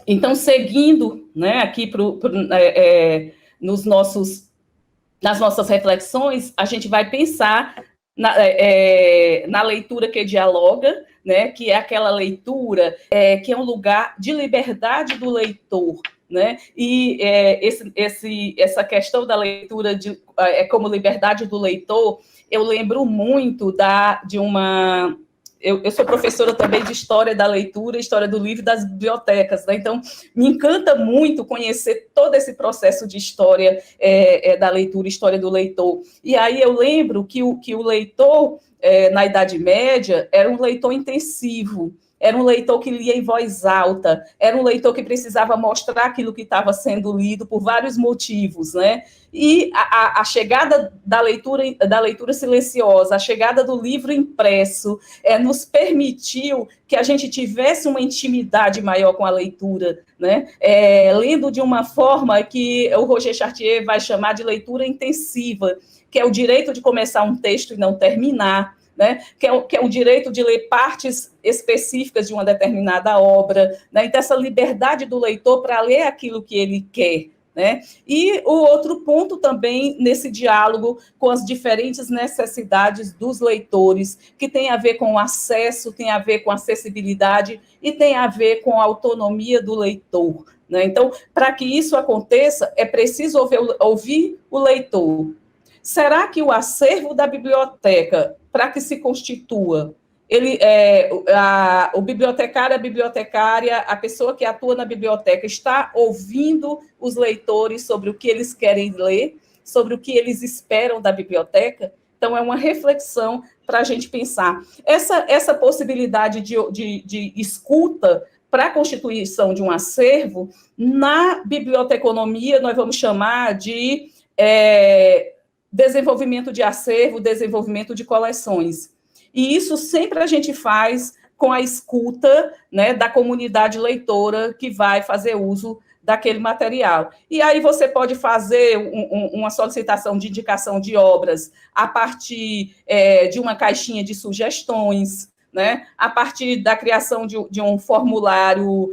Então, seguindo, né, aqui nas nossas reflexões, a gente vai pensar na leitura que dialoga, né, que é aquela leitura que é um lugar de liberdade do leitor, né, e essa questão da leitura como liberdade do leitor, eu lembro muito de uma... Eu sou professora também de História da Leitura, História do Livro e das Bibliotecas, né? Então, me encanta muito conhecer todo esse processo de História da Leitura, História do Leitor. E aí eu lembro que o leitor, na Idade Média, era um leitor intensivo, era um leitor que lia em voz alta, era um leitor que precisava mostrar aquilo que estava sendo lido por vários motivos, né? E a chegada da leitura silenciosa, a chegada do livro impresso, nos permitiu que a gente tivesse uma intimidade maior com a leitura, né? Lendo de uma forma que o Roger Chartier vai chamar de leitura intensiva, que é o direito de começar um texto e não terminar, né, que é o direito de ler partes específicas de uma determinada obra, né, então essa liberdade do leitor para ler aquilo que ele quer, né, e o outro ponto também nesse diálogo com as diferentes necessidades dos leitores, que tem a ver com o acesso, tem a ver com acessibilidade e tem a ver com a autonomia do leitor, né, então, para que isso aconteça, é preciso ouvir o leitor. Será que o acervo da biblioteca, para que se constitua, o bibliotecário, a bibliotecária, a pessoa que atua na biblioteca, está ouvindo os leitores sobre o que eles querem ler, sobre o que eles esperam da biblioteca? Então, é uma reflexão para a gente pensar. Essa possibilidade de escuta para a constituição de um acervo, na biblioteconomia, nós vamos chamar de... desenvolvimento de acervo, desenvolvimento de coleções. E isso sempre a gente faz com a escuta, né, da comunidade leitora que vai fazer uso daquele material. E aí você pode fazer uma solicitação de indicação de obras a partir de uma caixinha de sugestões, né, a partir da criação de um formulário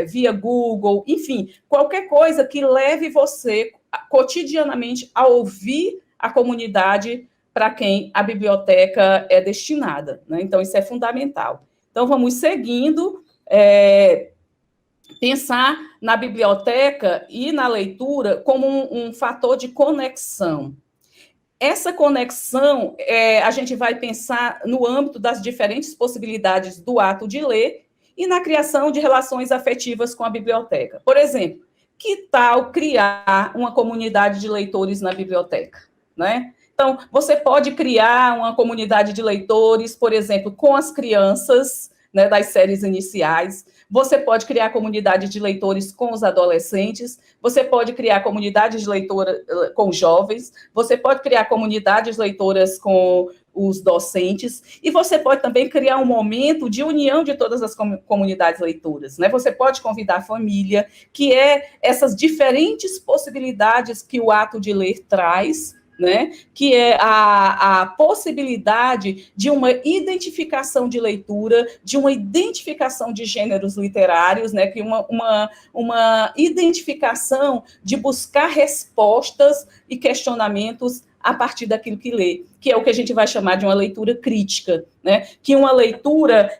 via Google, enfim, qualquer coisa que leve você cotidianamente a ouvir a comunidade para quem a biblioteca é destinada, né? Então, isso é fundamental. Então, vamos seguindo, pensar na biblioteca e na leitura como um fator de conexão. Essa conexão, a gente vai pensar no âmbito das diferentes possibilidades do ato de ler e na criação de relações afetivas com a biblioteca. Por exemplo, que tal criar uma comunidade de leitores na biblioteca, né? Então, você pode criar uma comunidade de leitores, por exemplo, com as crianças, né, das séries iniciais. Você pode criar comunidade de leitores com os adolescentes. Você pode criar comunidades de leitores com jovens. Você pode criar comunidades leitoras com os docentes, e você pode também criar um momento de união de todas as comunidades leitoras, né? Você pode convidar a família, que é essas diferentes possibilidades que o ato de ler traz, né? Que é a possibilidade de uma identificação de leitura, de uma identificação de gêneros literários, né? Que uma identificação de buscar respostas e questionamentos a partir daquilo que lê, que é o que a gente vai chamar de uma leitura crítica, né? Que uma leitura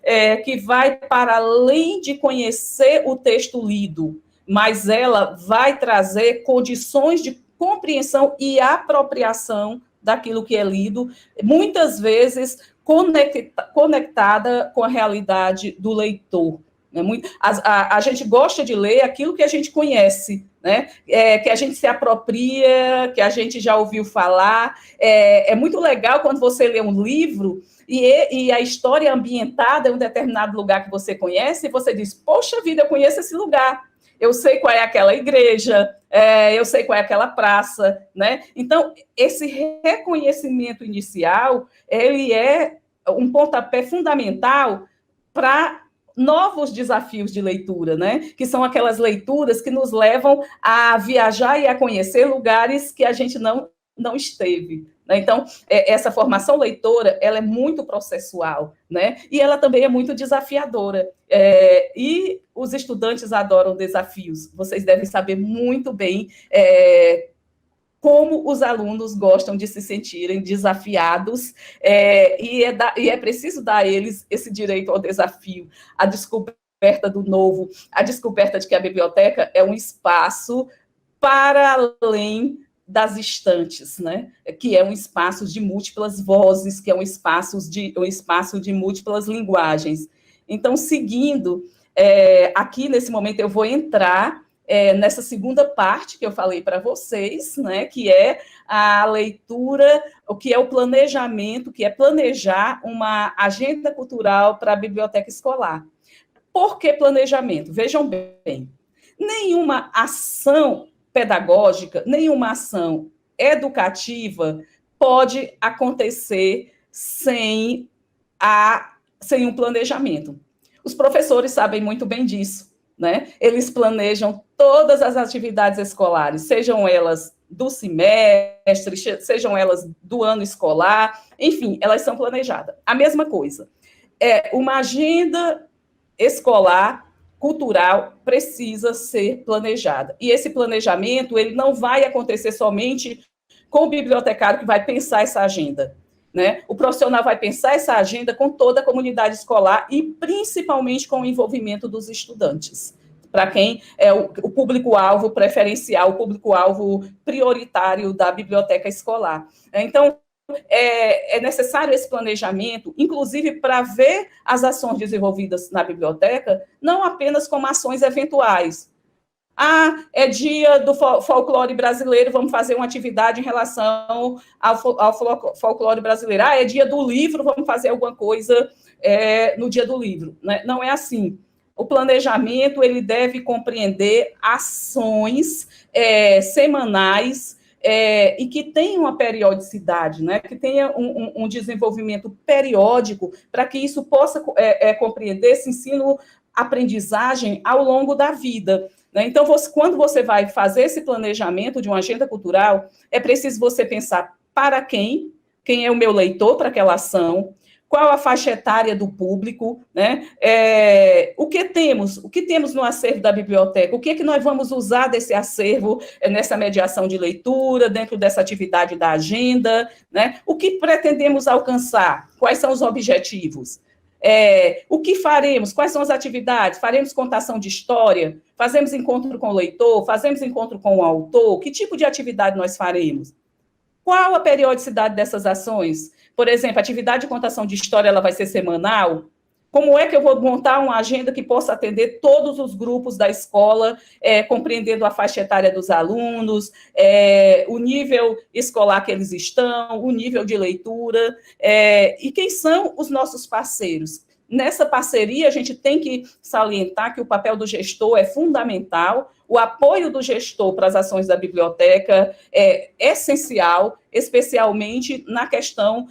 que vai para além de conhecer o texto lido, mas ela vai trazer condições de compreensão e apropriação daquilo que é lido, muitas vezes conectada com a realidade do leitor. A gente gosta de ler aquilo que a gente conhece, né? Que a gente se apropria, que a gente já ouviu falar. É muito legal quando você lê um livro e a história é ambientada em um determinado lugar que você conhece, e você diz, poxa vida, eu conheço esse lugar. eu sei qual é aquela igreja, eu sei qual é aquela praça, né? Então, esse reconhecimento inicial, ele é um pontapé fundamental para novos desafios de leitura, né? Que são aquelas leituras que nos levam a viajar e a conhecer lugares que a gente não esteve. Né? Então, essa formação leitora, ela é muito processual, né? E ela também é muito desafiadora. E os estudantes adoram desafios. Vocês devem saber muito bem como os alunos gostam de se sentirem desafiados, e é preciso dar a eles esse direito ao desafio, a descoberta do novo, a descoberta de que a biblioteca é um espaço para além das estantes, né? Que é um espaço de múltiplas vozes, que é um espaço de múltiplas linguagens. Então, seguindo, aqui nesse momento eu vou entrar nessa segunda parte que eu falei para vocês, né, que é a leitura, o que é o planejamento, que é planejar uma agenda cultural para a biblioteca escolar. Por que planejamento? Vejam bem, nenhuma ação pedagógica, nenhuma ação educativa pode acontecer sem um planejamento. Os professores sabem muito bem disso. Né? Eles planejam todas as atividades escolares, sejam elas do semestre, sejam elas do ano escolar, enfim, elas são planejadas. A mesma coisa. Uma agenda escolar, cultural, precisa ser planejada. E esse planejamento, ele não vai acontecer somente com o bibliotecário que vai pensar essa agenda. Né? O profissional vai pensar essa agenda com toda a comunidade escolar e principalmente com o envolvimento dos estudantes, para quem é o público-alvo preferencial, o público-alvo prioritário da biblioteca escolar. Então, é necessário esse planejamento, inclusive para ver as ações desenvolvidas na biblioteca, não apenas como ações eventuais. É dia do folclore brasileiro, vamos fazer uma atividade em relação ao folclore brasileiro. É dia do livro, vamos fazer alguma coisa no dia do livro. Né? Não é assim. O planejamento, ele deve compreender ações semanais e que tenha uma periodicidade, né? Que tenha um desenvolvimento periódico para que isso possa compreender esse ensino-aprendizagem ao longo da vida. Então, quando você vai fazer esse planejamento de uma agenda cultural, é preciso você pensar para quem é o meu leitor para aquela ação, qual a faixa etária do público, né? O que temos no acervo da biblioteca, o que é que nós vamos usar desse acervo nessa mediação de leitura, dentro dessa atividade da agenda, né? O que pretendemos alcançar, quais são os objetivos? O que faremos? Quais são as atividades? Faremos contação de história? Fazemos encontro com o leitor? Fazemos encontro com o autor? Que tipo de atividade nós faremos? Qual a periodicidade dessas ações? Por exemplo, a atividade de contação de história ela vai ser semanal? Como é que eu vou montar uma agenda que possa atender todos os grupos da escola, compreendendo a faixa etária dos alunos, o nível escolar que eles estão, o nível de leitura, e quem são os nossos parceiros? Nessa parceria, a gente tem que salientar que o papel do gestor é fundamental, o apoio do gestor para as ações da biblioteca é essencial, especialmente na questão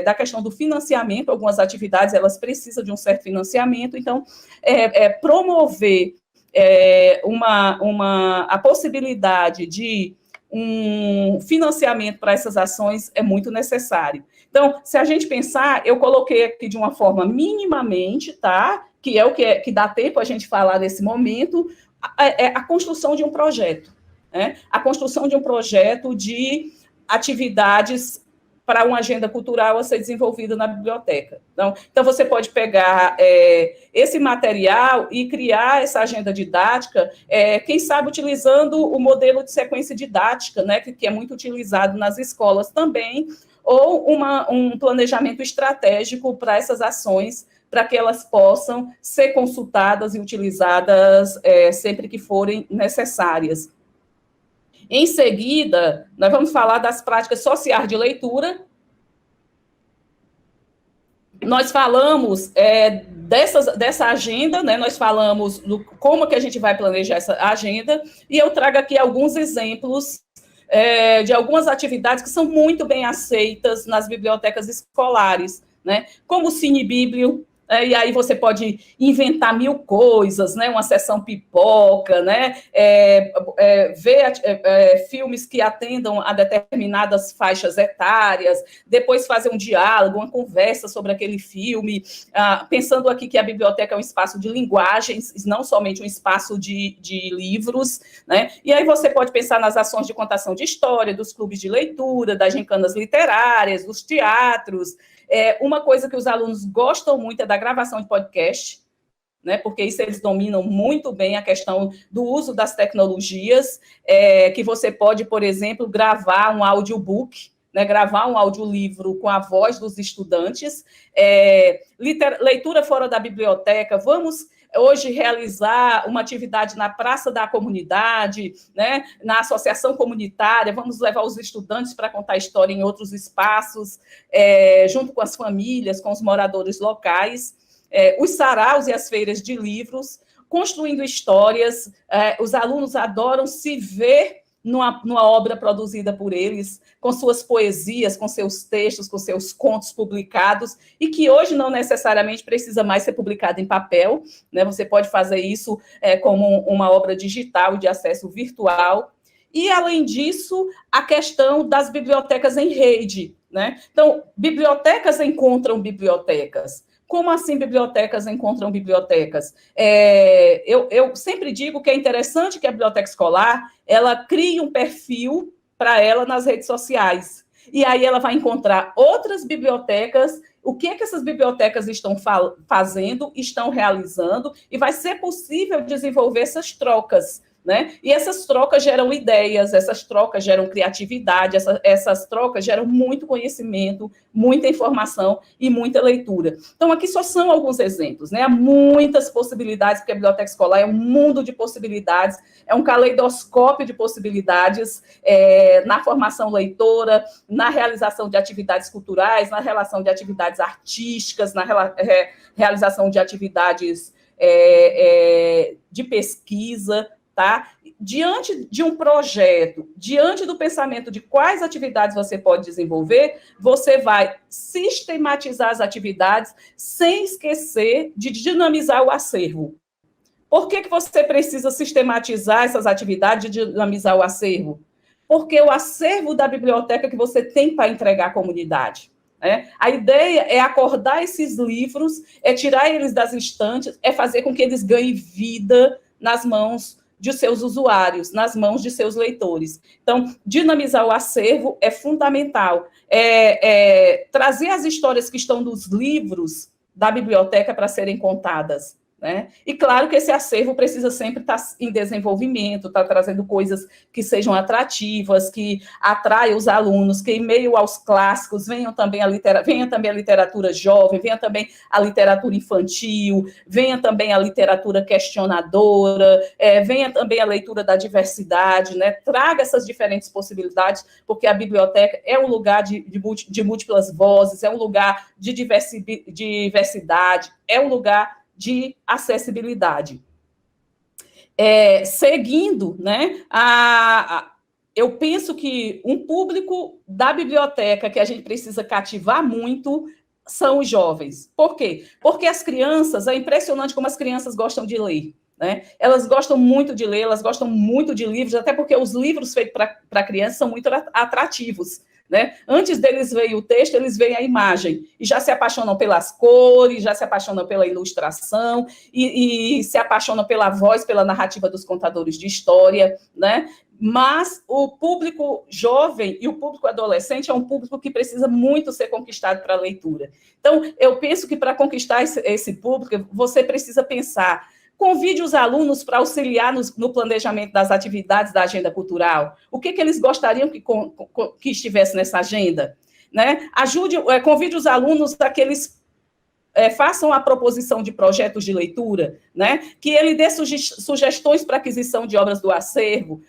da questão do financiamento. Algumas atividades elas precisam de um certo financiamento, então promover a possibilidade de um financiamento para essas ações é muito necessário. Então, se a gente pensar, eu coloquei aqui de uma forma minimamente, tá? Que é o que dá tempo a gente falar nesse momento, a construção de um projeto, né? A construção de um projeto de atividades para uma agenda cultural a ser desenvolvida na biblioteca. Então você pode pegar esse material e criar essa agenda didática, quem sabe utilizando o modelo de sequência didática, né, que é muito utilizado nas escolas também, ou um planejamento estratégico para essas ações, para que elas possam ser consultadas e utilizadas sempre que forem necessárias. Em seguida, nós vamos falar das práticas sociais de leitura. nós falamos dessa agenda, né? Nós falamos do como que a gente vai planejar essa agenda, e eu trago aqui alguns exemplos de algumas atividades que são muito bem aceitas nas bibliotecas escolares, né? Como o Cine Bíblio, e aí você pode inventar mil coisas, né? Uma sessão pipoca, né? Ver filmes que atendam a determinadas faixas etárias, depois fazer um diálogo, uma conversa sobre aquele filme, pensando aqui que a biblioteca é um espaço de linguagens, não somente um espaço de livros, né? E aí você pode pensar nas ações de contação de história, dos clubes de leitura, das gincanas literárias, dos teatros. Uma coisa que os alunos gostam muito é da gravação de podcast, né, porque isso eles dominam muito bem, a questão do uso das tecnologias, que você pode, por exemplo, gravar um audiobook, né, gravar um audiolivro com a voz dos estudantes, leitura fora da biblioteca, vamos hoje realizar uma atividade na Praça da Comunidade, né, na associação comunitária, vamos levar os estudantes para contar história em outros espaços, junto com as famílias, com os moradores locais, os saraus e as feiras de livros, construindo histórias, os alunos adoram se ver numa obra produzida por eles, com suas poesias, com seus textos, com seus contos publicados, e que hoje não necessariamente precisa mais ser publicado em papel, né? Você pode fazer isso como uma obra digital de acesso virtual. E, além disso, a questão das bibliotecas em rede, né? Então, bibliotecas encontram bibliotecas. Como assim bibliotecas encontram bibliotecas? Eu sempre digo que é interessante que a biblioteca escolar ela crie um perfil para ela nas redes sociais. E aí ela vai encontrar outras bibliotecas, o que essas bibliotecas estão fazendo, estão realizando, e vai ser possível desenvolver essas trocas, né? E essas trocas geram ideias, essas trocas geram criatividade, essas trocas geram muito conhecimento, muita informação e muita leitura. Então, aqui só são alguns exemplos, né? Há muitas possibilidades, porque a biblioteca escolar é um mundo de possibilidades, é um caleidoscópio de possibilidades na formação leitora, na realização de atividades culturais, na relação de atividades artísticas, na realização de atividades de pesquisa, tá? Diante de um projeto, diante do pensamento de quais atividades você pode desenvolver, você vai sistematizar as atividades sem esquecer de dinamizar o acervo. Por que você precisa sistematizar essas atividades e dinamizar o acervo? Porque o acervo da biblioteca que você tem para entregar à comunidade. A ideia é acordar esses livros, é tirar eles das estantes, é fazer com que eles ganhem vida nas mãos de seus usuários, nas mãos de seus leitores. Então, dinamizar o acervo é fundamental. Trazer as histórias que estão nos livros da biblioteca para serem contadas, né? E claro que esse acervo precisa sempre estar em desenvolvimento, estar trazendo coisas que sejam atrativas, que atraiam os alunos, que em meio aos clássicos venha também a literatura jovem, venha também a literatura infantil, venha também a literatura questionadora, venha também a leitura da diversidade, né? Traga essas diferentes possibilidades, porque a biblioteca é um lugar de múltiplas vozes, é um lugar de diversidade, é um lugar de acessibilidade. Seguindo, né, eu penso que um público da biblioteca que a gente precisa cativar muito são os jovens. Por quê? Porque as crianças, é impressionante como as crianças gostam de ler, né? Elas gostam muito de ler, elas gostam muito de livros, até porque os livros feitos para crianças são muito atrativos, né? Antes deles verem o texto, eles veem a imagem e já se apaixonam pelas cores, já se apaixonam pela ilustração e se apaixonam pela voz, pela narrativa dos contadores de história, né? Mas o público jovem e o público adolescente é um público que precisa muito ser conquistado para a leitura. Então, eu penso que para conquistar esse público, você precisa pensar. Convide os alunos para auxiliar no planejamento das atividades da agenda cultural. O que eles gostariam que estivesse nessa agenda? Né? Convide os alunos a que eles façam a proposição de projetos de leitura, né? Que ele dê sugestões para aquisição de obras do acervo,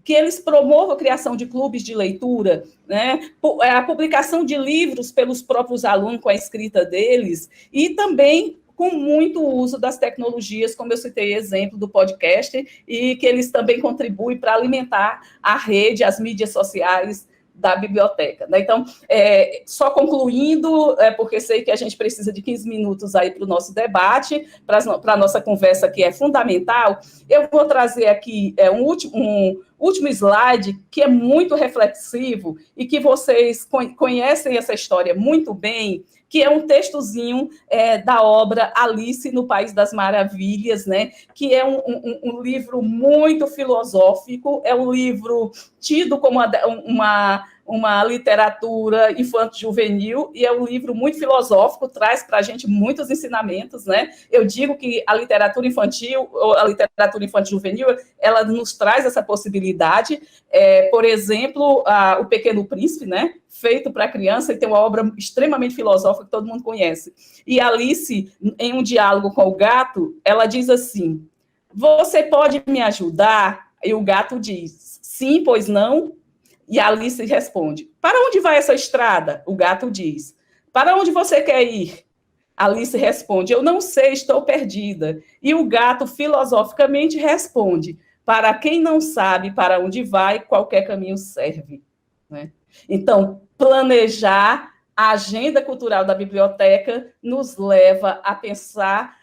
que eles promovam a criação de clubes de leitura, né, a publicação de livros pelos próprios alunos com a escrita deles, e também com muito uso das tecnologias, como eu citei exemplo do podcast, e que eles também contribuem para alimentar a rede, as mídias sociais da biblioteca. Né? Então, só concluindo, porque sei que a gente precisa de 15 minutos aí para o nosso debate, para a nossa conversa que é fundamental, eu vou trazer aqui um último slide que é muito reflexivo e que vocês conhecem essa história muito bem, que é um textozinho da obra Alice no País das Maravilhas, né? Que é um livro muito filosófico, é um livro tido como uma literatura infanto-juvenil, e é um livro muito filosófico, traz para a gente muitos ensinamentos, né? Eu digo que a literatura infantil, ou a literatura infanto-juvenil, ela nos traz essa possibilidade. Por exemplo, O Pequeno Príncipe, né? Feito para criança, e tem uma obra extremamente filosófica que todo mundo conhece. E Alice, em um diálogo com o gato, ela diz assim: você pode me ajudar? E o gato diz: sim, pois não? E Alice responde: para onde vai essa estrada? O gato diz: para onde você quer ir? Alice responde: eu não sei, estou perdida. E o gato filosoficamente responde: para quem não sabe para onde vai, qualquer caminho serve. Né? Então, planejar a agenda cultural da biblioteca nos leva a pensar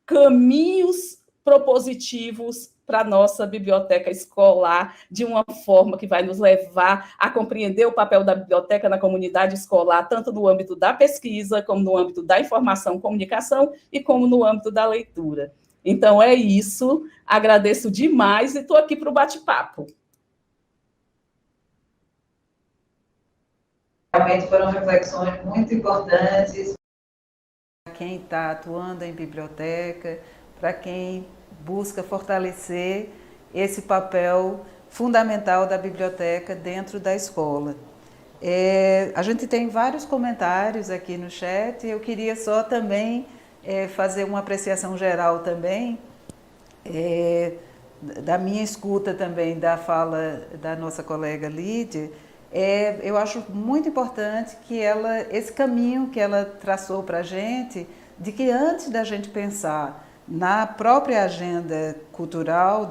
caminhos propositivos para a nossa biblioteca escolar, de uma forma que vai nos levar a compreender o papel da biblioteca na comunidade escolar, tanto no âmbito da pesquisa, como no âmbito da informação, comunicação e como no âmbito da leitura. Então, é isso. Agradeço demais e estou aqui para o bate-papo. Realmente foram reflexões muito importantes para quem está atuando em biblioteca, para quem busca fortalecer esse papel fundamental da biblioteca dentro da escola. A gente tem vários comentários aqui no chat, eu queria só também fazer uma apreciação geral também, da minha escuta também da fala da nossa colega Lídia. Eu acho muito importante que esse caminho que ela traçou para a gente, de que antes da gente pensar na própria agenda cultural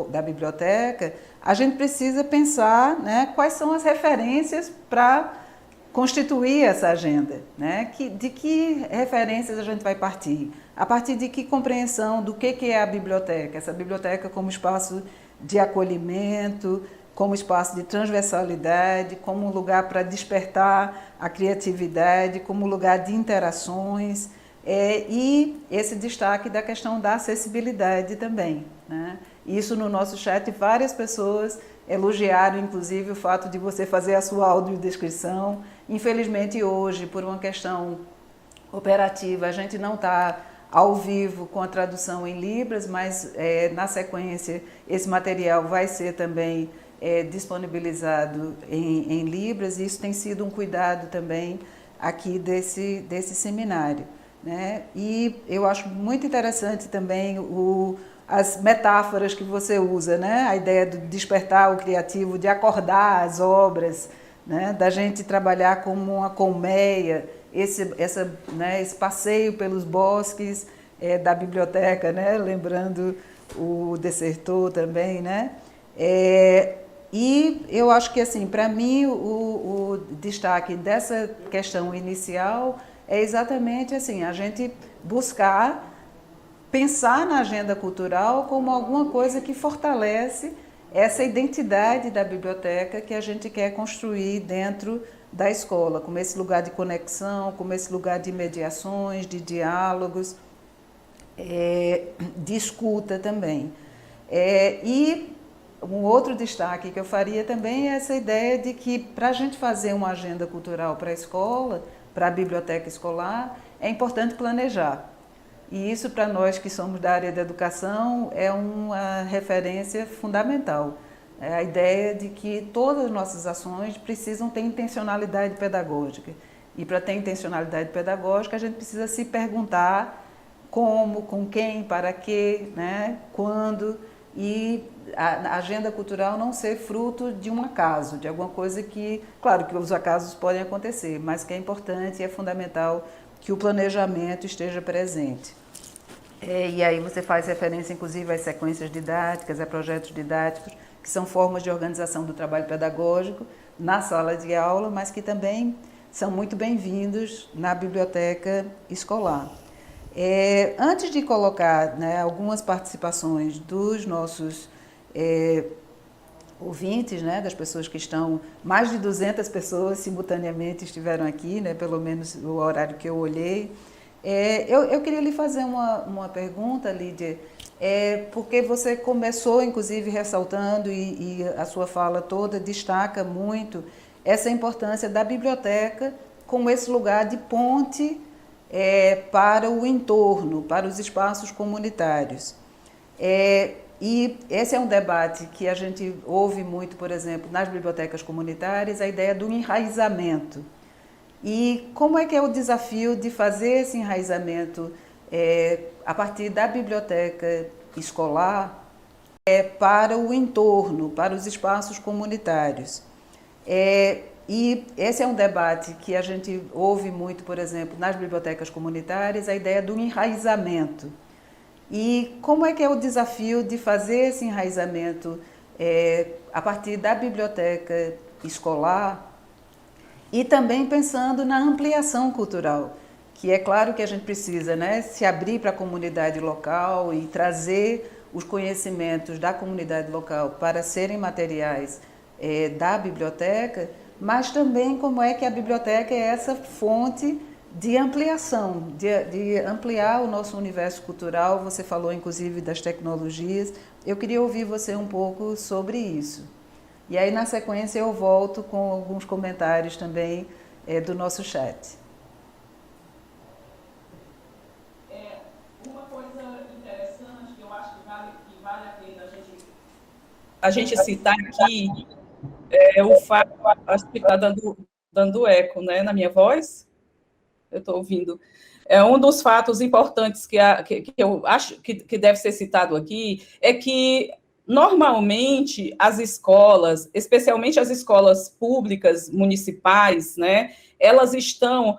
da biblioteca, a gente precisa pensar, né, quais são as referências para constituir essa agenda, né? De que referências a gente vai partir? A partir de que compreensão do que é a biblioteca? Essa biblioteca como espaço de acolhimento, como espaço de transversalidade, como um lugar para despertar a criatividade, como lugar de interações, e esse destaque da questão da acessibilidade também. Né? Isso no nosso chat, várias pessoas elogiaram, inclusive, o fato de você fazer a sua audiodescrição. Infelizmente, hoje, por uma questão operativa, a gente não está ao vivo com a tradução em Libras, mas na sequência esse material vai ser também disponibilizado em Libras, e isso tem sido um cuidado também aqui desse seminário. Né? E eu acho muito interessante também as metáforas que você usa, né? A ideia de despertar o criativo, de acordar as obras, né? Da gente trabalhar como uma colmeia, esse passeio pelos bosques da biblioteca, né? Lembrando o Desertor também, né? E eu acho que, assim, para mim, o destaque dessa questão inicial é exatamente assim, a gente buscar pensar na agenda cultural como alguma coisa que fortalece essa identidade da biblioteca que a gente quer construir dentro da escola, como esse lugar de conexão, como esse lugar de mediações, de diálogos, de escuta também. E um outro destaque que eu faria também é essa ideia de que, para a gente fazer uma agenda cultural para a escola, para a biblioteca escolar, é importante planejar. E isso, para nós que somos da área da educação, é uma referência fundamental. É a ideia de que todas as nossas ações precisam ter intencionalidade pedagógica. E para ter intencionalidade pedagógica, a gente precisa se perguntar como, com quem, para quê, né? Quando, e a agenda cultural não ser fruto de um acaso, de alguma coisa que, claro que os acasos podem acontecer, mas que é importante e é fundamental que o planejamento esteja presente. E aí você faz referência, inclusive, às sequências didáticas, a projetos didáticos, que são formas de organização do trabalho pedagógico na sala de aula, mas que também são muito bem-vindos na biblioteca escolar. Antes de colocar, né, algumas participações dos nossos ouvintes, né, das pessoas que estão, mais de 200 pessoas simultaneamente estiveram aqui, né, pelo menos o horário que eu olhei, eu queria lhe fazer uma pergunta, Lídia, porque você começou, inclusive, ressaltando, e a sua fala toda destaca muito essa importância da biblioteca como esse lugar de ponte para o entorno, para os espaços comunitários. E esse é um debate que a gente ouve muito, por exemplo, nas bibliotecas comunitárias, a ideia do enraizamento. E como é que é o desafio de fazer esse enraizamento a partir da biblioteca escolar para o entorno, para os espaços comunitários? E esse é um debate que a gente ouve muito, por exemplo, nas bibliotecas comunitárias, a ideia do enraizamento. E como é que é o desafio de fazer esse enraizamento a partir da biblioteca escolar e também pensando na ampliação cultural, que é claro que a gente precisa, né, se abrir para a comunidade local e trazer os conhecimentos da comunidade local para serem materiais da biblioteca, mas também como é que a biblioteca é essa fonte de ampliação, de ampliar o nosso universo cultural. Você falou, inclusive, das tecnologias. Eu queria ouvir você um pouco sobre isso. E aí, na sequência, eu volto com alguns comentários também do nosso chat. Uma coisa interessante que eu acho que vale a pena a gente citar aqui o fato, acho que está dando eco, né, na minha voz. Eu estou ouvindo. Um dos fatos importantes que eu acho que deve ser citado aqui é que, normalmente, as escolas, especialmente as escolas públicas municipais, né, elas estão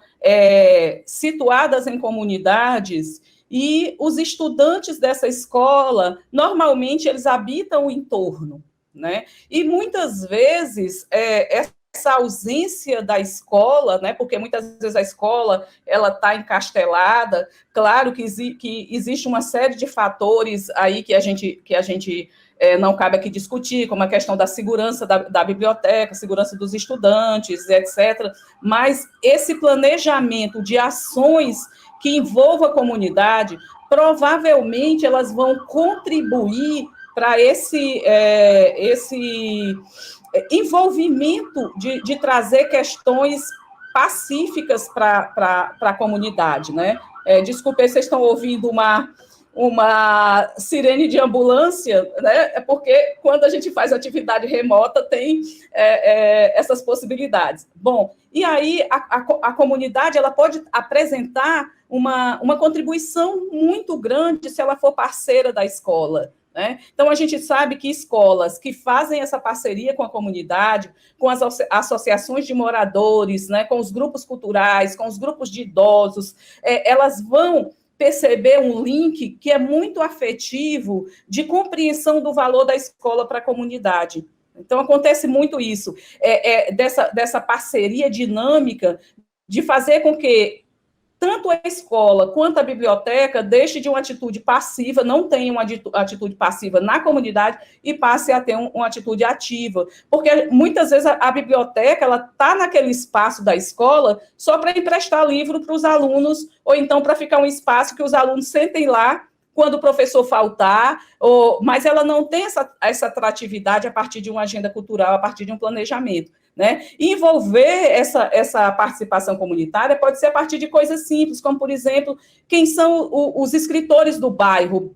situadas em comunidades e os estudantes dessa escola, normalmente, eles habitam o entorno, né? E, muitas vezes, essa ausência da escola, né, porque muitas vezes a escola ela está encastelada, claro que existe uma série de fatores aí que a gente não cabe aqui discutir, como a questão da segurança da biblioteca, segurança dos estudantes, etc. Mas esse planejamento de ações que envolva a comunidade, provavelmente elas vão contribuir para esse envolvimento de trazer questões pacíficas para a comunidade, né? Desculpe, vocês estão ouvindo uma sirene de ambulância, né? É porque quando a gente faz atividade remota tem essas possibilidades. Bom, e aí a comunidade ela pode apresentar uma contribuição muito grande se ela for parceira da escola, né? Então, a gente sabe que escolas que fazem essa parceria com a comunidade, com as associações de moradores, né, com os grupos culturais, com os grupos de idosos, elas vão perceber um link que é muito afetivo de compreensão do valor da escola para a comunidade. Então, acontece muito isso, dessa parceria dinâmica de fazer com que tanto a escola quanto a biblioteca deixe de uma atitude passiva, não tenha uma atitude passiva na comunidade e passe a ter uma atitude ativa. Porque, muitas vezes, a biblioteca está naquele espaço da escola só para emprestar livro para os alunos, ou então para ficar um espaço que os alunos sentem lá quando o professor faltar, mas ela não tem essa atratividade a partir de uma agenda cultural, a partir de um planejamento, né? E envolver essa participação comunitária pode ser a partir de coisas simples, como, por exemplo, quem são os escritores do bairro.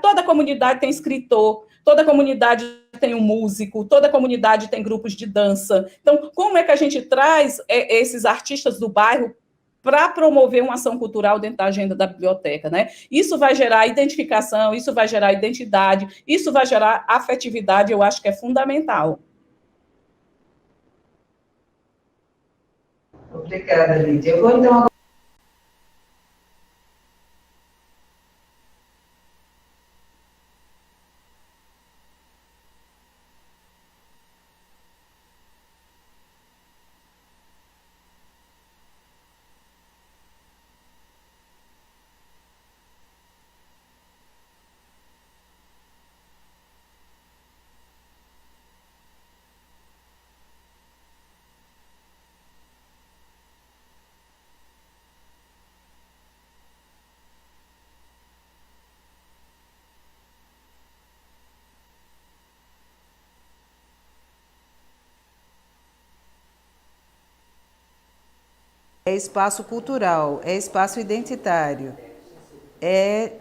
Toda comunidade tem escritor, toda comunidade tem um músico, toda comunidade tem grupos de dança. Então, como é que a gente traz esses artistas do bairro para promover uma ação cultural dentro da agenda da biblioteca, né? Isso vai gerar identificação, isso vai gerar identidade, isso vai gerar afetividade, eu acho que é fundamental. Obrigada, Lídia. Eu vou, então, é espaço cultural, é espaço identitário, é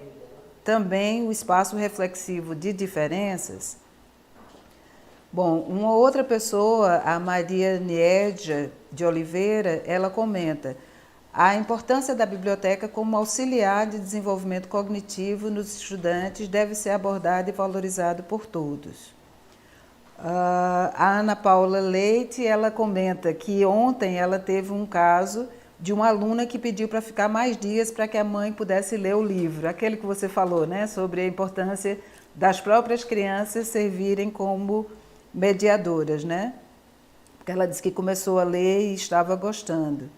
também o espaço reflexivo de diferenças. Bom, uma outra pessoa, a Maria Niedja de Oliveira, ela comenta a importância da biblioteca como auxiliar de desenvolvimento cognitivo nos estudantes deve ser abordada e valorizada por todos. A Ana Paula Leite, ela comenta que ontem ela teve um caso de uma aluna que pediu para ficar mais dias para que a mãe pudesse ler o livro, aquele que você falou, né, sobre a importância das próprias crianças servirem como mediadoras, né? Porque ela disse que começou a ler e estava gostando.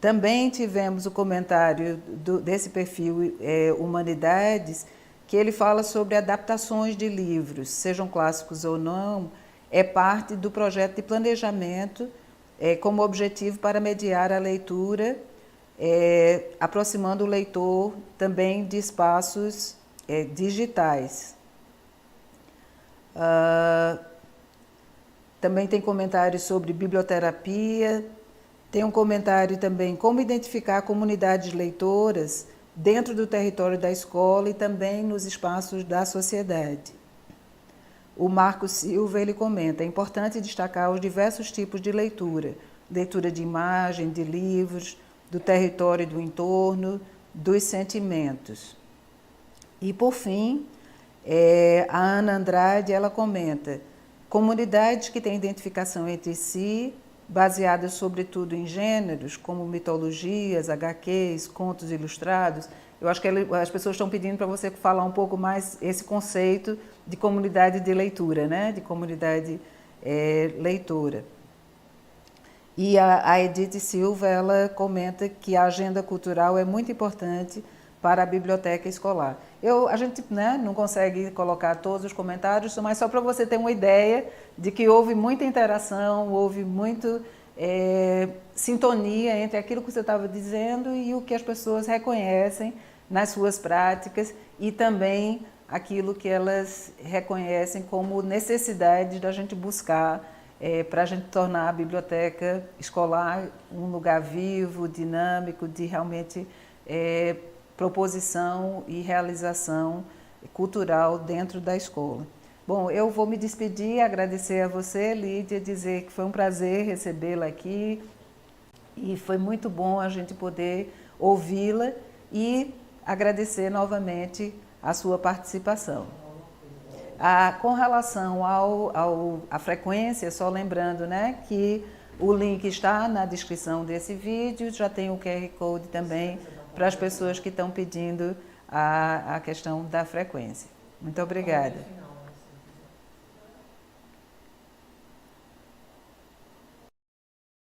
Também tivemos o comentário desse perfil Humanidades, que ele fala sobre adaptações de livros, sejam clássicos ou não, é parte do projeto de planejamento como objetivo para mediar a leitura, aproximando o leitor também de espaços digitais. Também tem comentários sobre biblioterapia, tem um comentário também como identificar comunidades leitoras dentro do território da escola e também nos espaços da sociedade. O Marco Silva, ele comenta, é importante destacar os diversos tipos de leitura, leitura de imagem, de livros, do território e do entorno, dos sentimentos. E, por fim, a Ana Andrade, ela comenta, comunidades que têm identificação entre si, baseadas sobretudo em gêneros, como mitologias, HQs, contos ilustrados. Eu acho que as pessoas estão pedindo para você falar um pouco mais esse conceito de comunidade de leitura, né? De comunidade leitora. E a Edith Silva, ela comenta que a agenda cultural é muito importante para a biblioteca escolar. A gente, né, não consegue colocar todos os comentários, mas só para você ter uma ideia de que houve muita interação, houve muita sintonia entre aquilo que você estava dizendo e o que as pessoas reconhecem nas suas práticas e também aquilo que elas reconhecem como necessidade da gente buscar para a gente tornar a biblioteca escolar um lugar vivo, dinâmico, de realmente proposição e realização cultural dentro da escola. Bom, eu vou me despedir, agradecer a você, Lídia, dizer que foi um prazer recebê-la aqui e foi muito bom a gente poder ouvi-la e agradecer novamente a sua participação. Com relação à frequência, só lembrando, né, que o link está na descrição desse vídeo, já tem o QR Code também para as pessoas que estão pedindo a questão da frequência. Muito obrigada.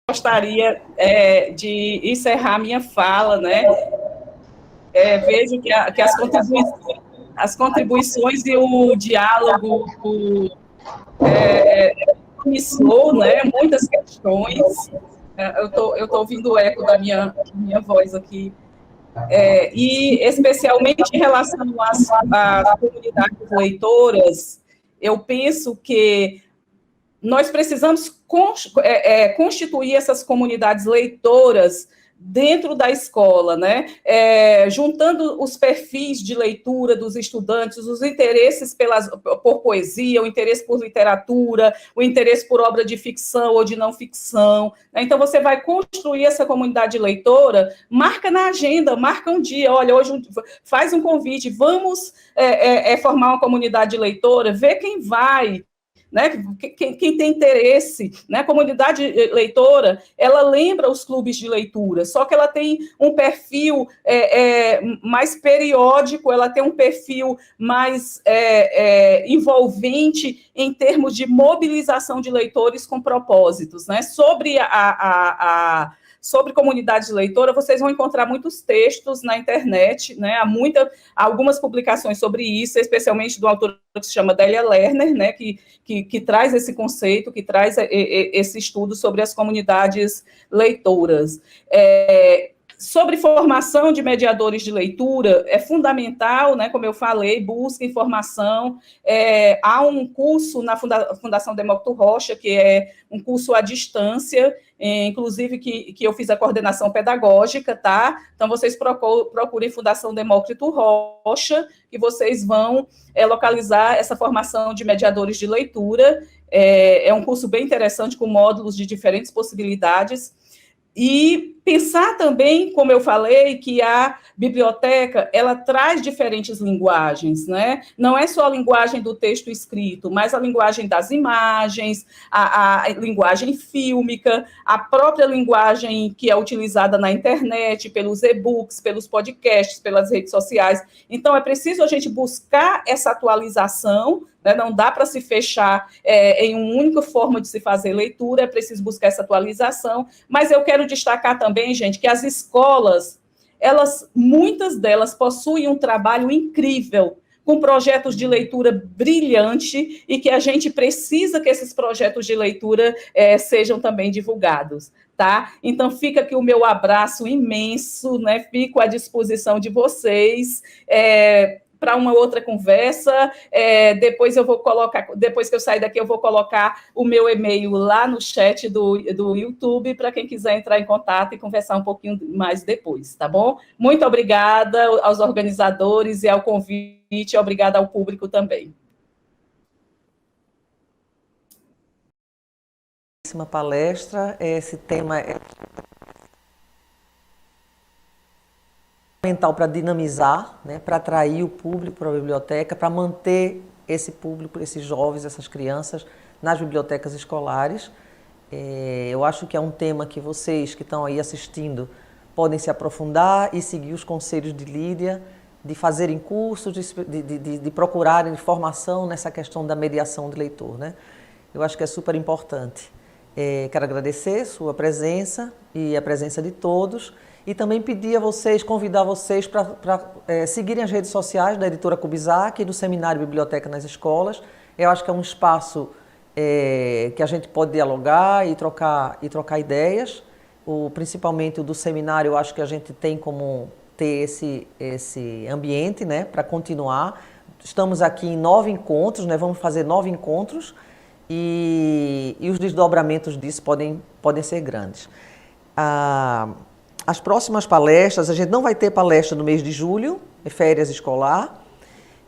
Gostaria de encerrar minha fala, né? Vejo que as contribuições e o diálogo iniciou, né? Muitas questões. Eu tô ouvindo o eco da minha voz aqui. E especialmente em relação às comunidades leitoras, eu penso que nós precisamos constituir essas comunidades leitoras dentro da escola, né? Juntando os perfis de leitura dos estudantes, os interesses por poesia, o interesse por literatura, o interesse por obra de ficção ou de não ficção, né? Então, você vai construir essa comunidade leitora, marca na agenda, marca um dia, olha, hoje faz um convite, vamos formar uma comunidade leitora, vê quem vai, né? Quem tem interesse, né? A comunidade leitora, ela lembra os clubes de leitura, só que ela tem um perfil mais periódico, ela tem um perfil mais envolvente em termos de mobilização de leitores com propósitos, né? Sobre comunidade leitora, vocês vão encontrar muitos textos na internet, né? Há algumas publicações sobre isso, especialmente do autor que se chama Delia Lerner, né? Que traz esse conceito, que traz esse estudo sobre as comunidades leitoras. Sobre formação de mediadores de leitura, é fundamental, né, como eu falei, busca informação. Há um curso na Fundação Demócrito Rocha, que é um curso à distância, inclusive que eu fiz a coordenação pedagógica, tá? Então, vocês procurem Fundação Demócrito Rocha, que vocês vão localizar essa formação de mediadores de leitura. É um curso bem interessante, com módulos de diferentes possibilidades. E pensar também, como eu falei, que a biblioteca, ela traz diferentes linguagens, né? Não é só a linguagem do texto escrito, mas a linguagem das imagens, a linguagem fílmica, a própria linguagem que é utilizada na internet, pelos e-books, pelos podcasts, pelas redes sociais. Então, é preciso a gente buscar essa atualização, né? Não dá para se fechar em uma única forma de se fazer leitura, é preciso buscar essa atualização, mas eu quero destacar também, gente, que as escolas, muitas delas possuem um trabalho incrível, com projetos de leitura brilhante, e que a gente precisa que esses projetos de leitura sejam também divulgados, tá? Então, fica aqui o meu abraço imenso, né? Fico à disposição de vocês, para uma outra conversa. Depois que eu sair daqui, eu vou colocar o meu e-mail lá no chat do YouTube, para quem quiser entrar em contato e conversar um pouquinho mais depois, tá bom? Muito obrigada aos organizadores e ao convite, obrigada ao público também. Uma palestra, esse tema é fundamental para dinamizar, né, para atrair o público para a biblioteca, para manter esse público, esses jovens, essas crianças nas bibliotecas escolares. Eu acho que é um tema que vocês que estão aí assistindo podem se aprofundar e seguir os conselhos de Lídia, de fazerem cursos, de procurarem formação nessa questão da mediação de leitor, né? Eu acho que é super importante. Quero agradecer sua presença e a presença de todos. E também pedir a vocês, convidar vocês para seguirem as redes sociais da Editora Kubizak e do Seminário Biblioteca nas Escolas. Eu acho que é um espaço que a gente pode dialogar e trocar ideias. Principalmente o do seminário, eu acho que a gente tem como ter esse ambiente, né, para continuar. Estamos aqui em 9 encontros, né, vamos fazer 9 encontros e os desdobramentos disso podem ser grandes. As próximas palestras, a gente não vai ter palestra no mês de julho, é férias escolar,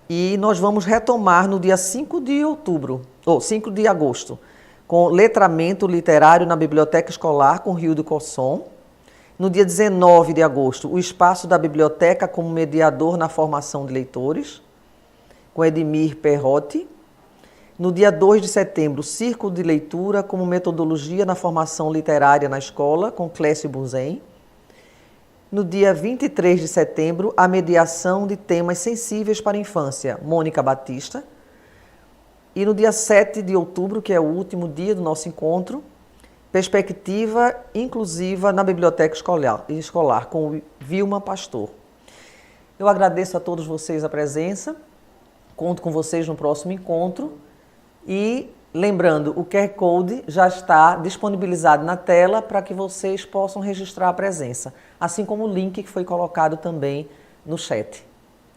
e nós vamos retomar no dia 5 de agosto, com letramento literário na Biblioteca Escolar com Rio do Cosson. No dia 19 de agosto, o espaço da biblioteca como mediador na formação de leitores, com Edmir Perrotti. No dia 2 de setembro, Círculo de Leitura como metodologia na formação literária na escola, com Clécio Buzen. No dia 23 de setembro, a mediação de temas sensíveis para a infância, Mônica Batista. E no dia 7 de outubro, que é o último dia do nosso encontro, Perspectiva Inclusiva na Biblioteca Escolar, com Vilma Pastor. Eu agradeço a todos vocês a presença, conto com vocês no próximo encontro e, lembrando, o QR Code já está disponibilizado na tela para que vocês possam registrar a presença, assim como o link que foi colocado também no chat.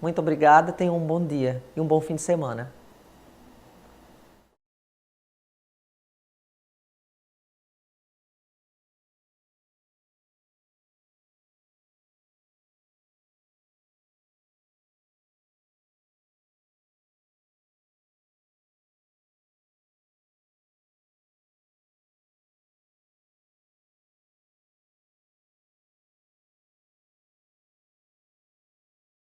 Muito obrigada, tenham um bom dia e um bom fim de semana.